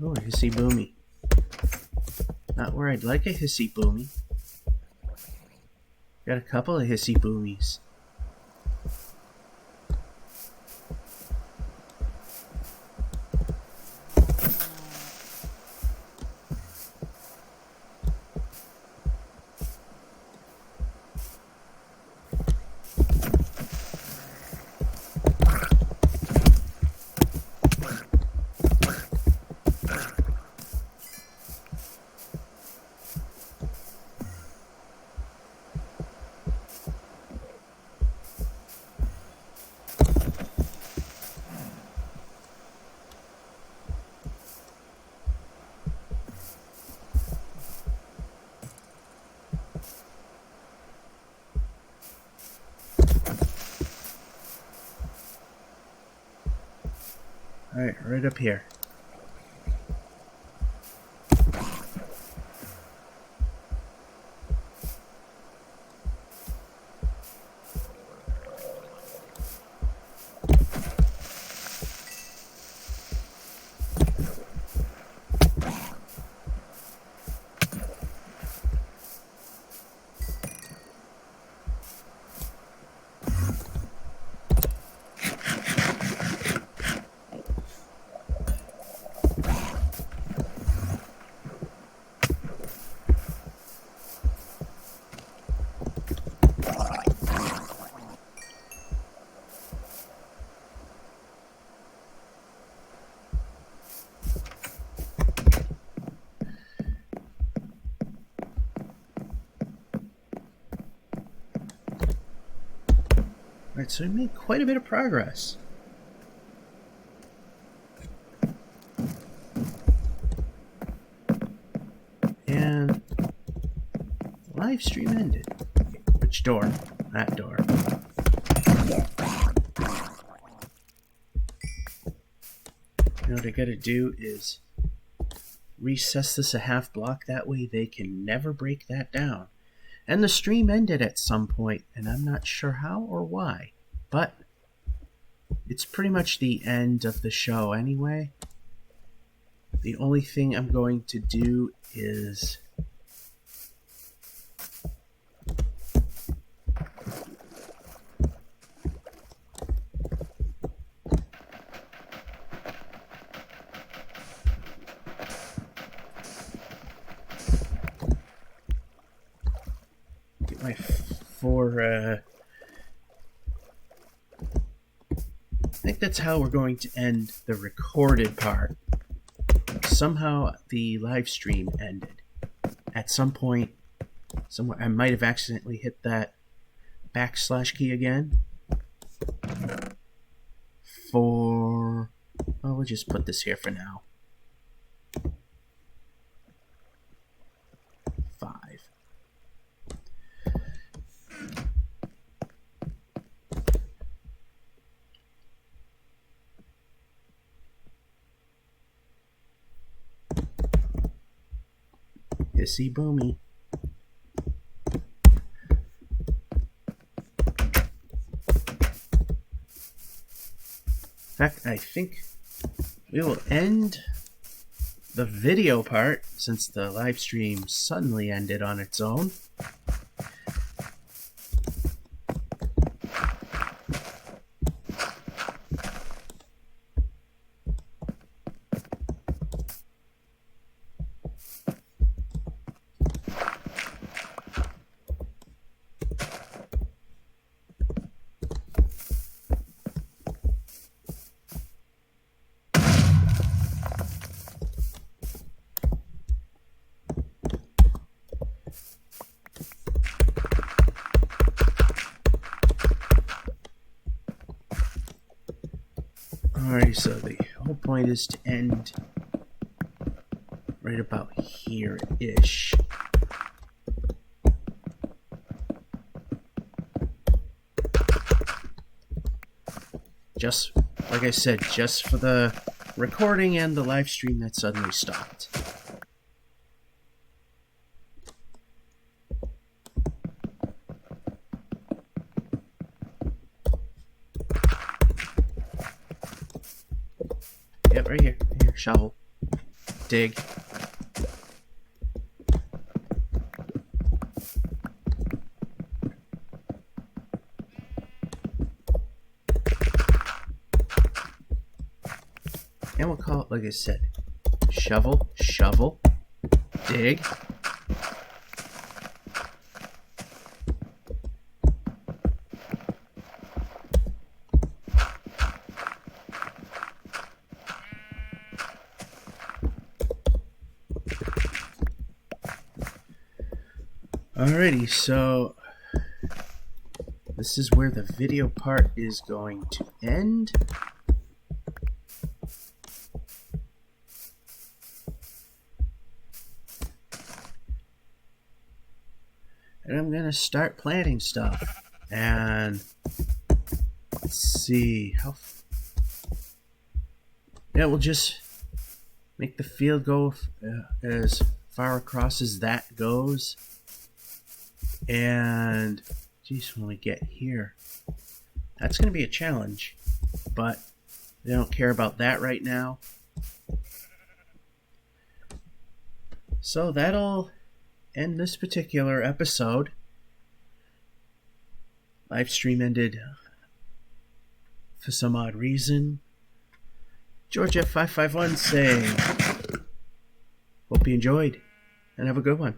Oh, a hissy boomy. Not where I'd like a hissy boomy. Got a couple of hissy boomies. Alright, right up here. Alright, so we made quite a bit of progress. And live stream ended. Which door? That door. Now what I gotta do is recess this a half block, that way they can never break that down. And the stream ended at some point, and I'm not sure how or why, but it's pretty much the end of the show anyway. The only thing I'm going to do is get my I think that's how we're going to end the recorded part. Somehow the live stream ended. At some point, somewhere, I might have accidentally hit that backslash key again. We'll just put this here for now. 5. Hissy boomy. In fact, I think we will end the video part since the live stream suddenly ended on its own. Alright, so the whole point is to end right about here-ish. Just, like I said, just for the recording and the live stream that suddenly stopped. Yep, right here. Here, shovel. Dig. And we'll call it, like I said, shovel, shovel, dig. Alrighty, so this is where the video part is going to end. And I'm going to start planting stuff. And let's see how... Yeah, we'll just make the field go as far across as that goes. And, geez, when we get here, that's going to be a challenge. But I don't care about that right now. So that'll end this particular episode. Live stream ended for some odd reason. George F551 saying, hope you enjoyed and have a good one.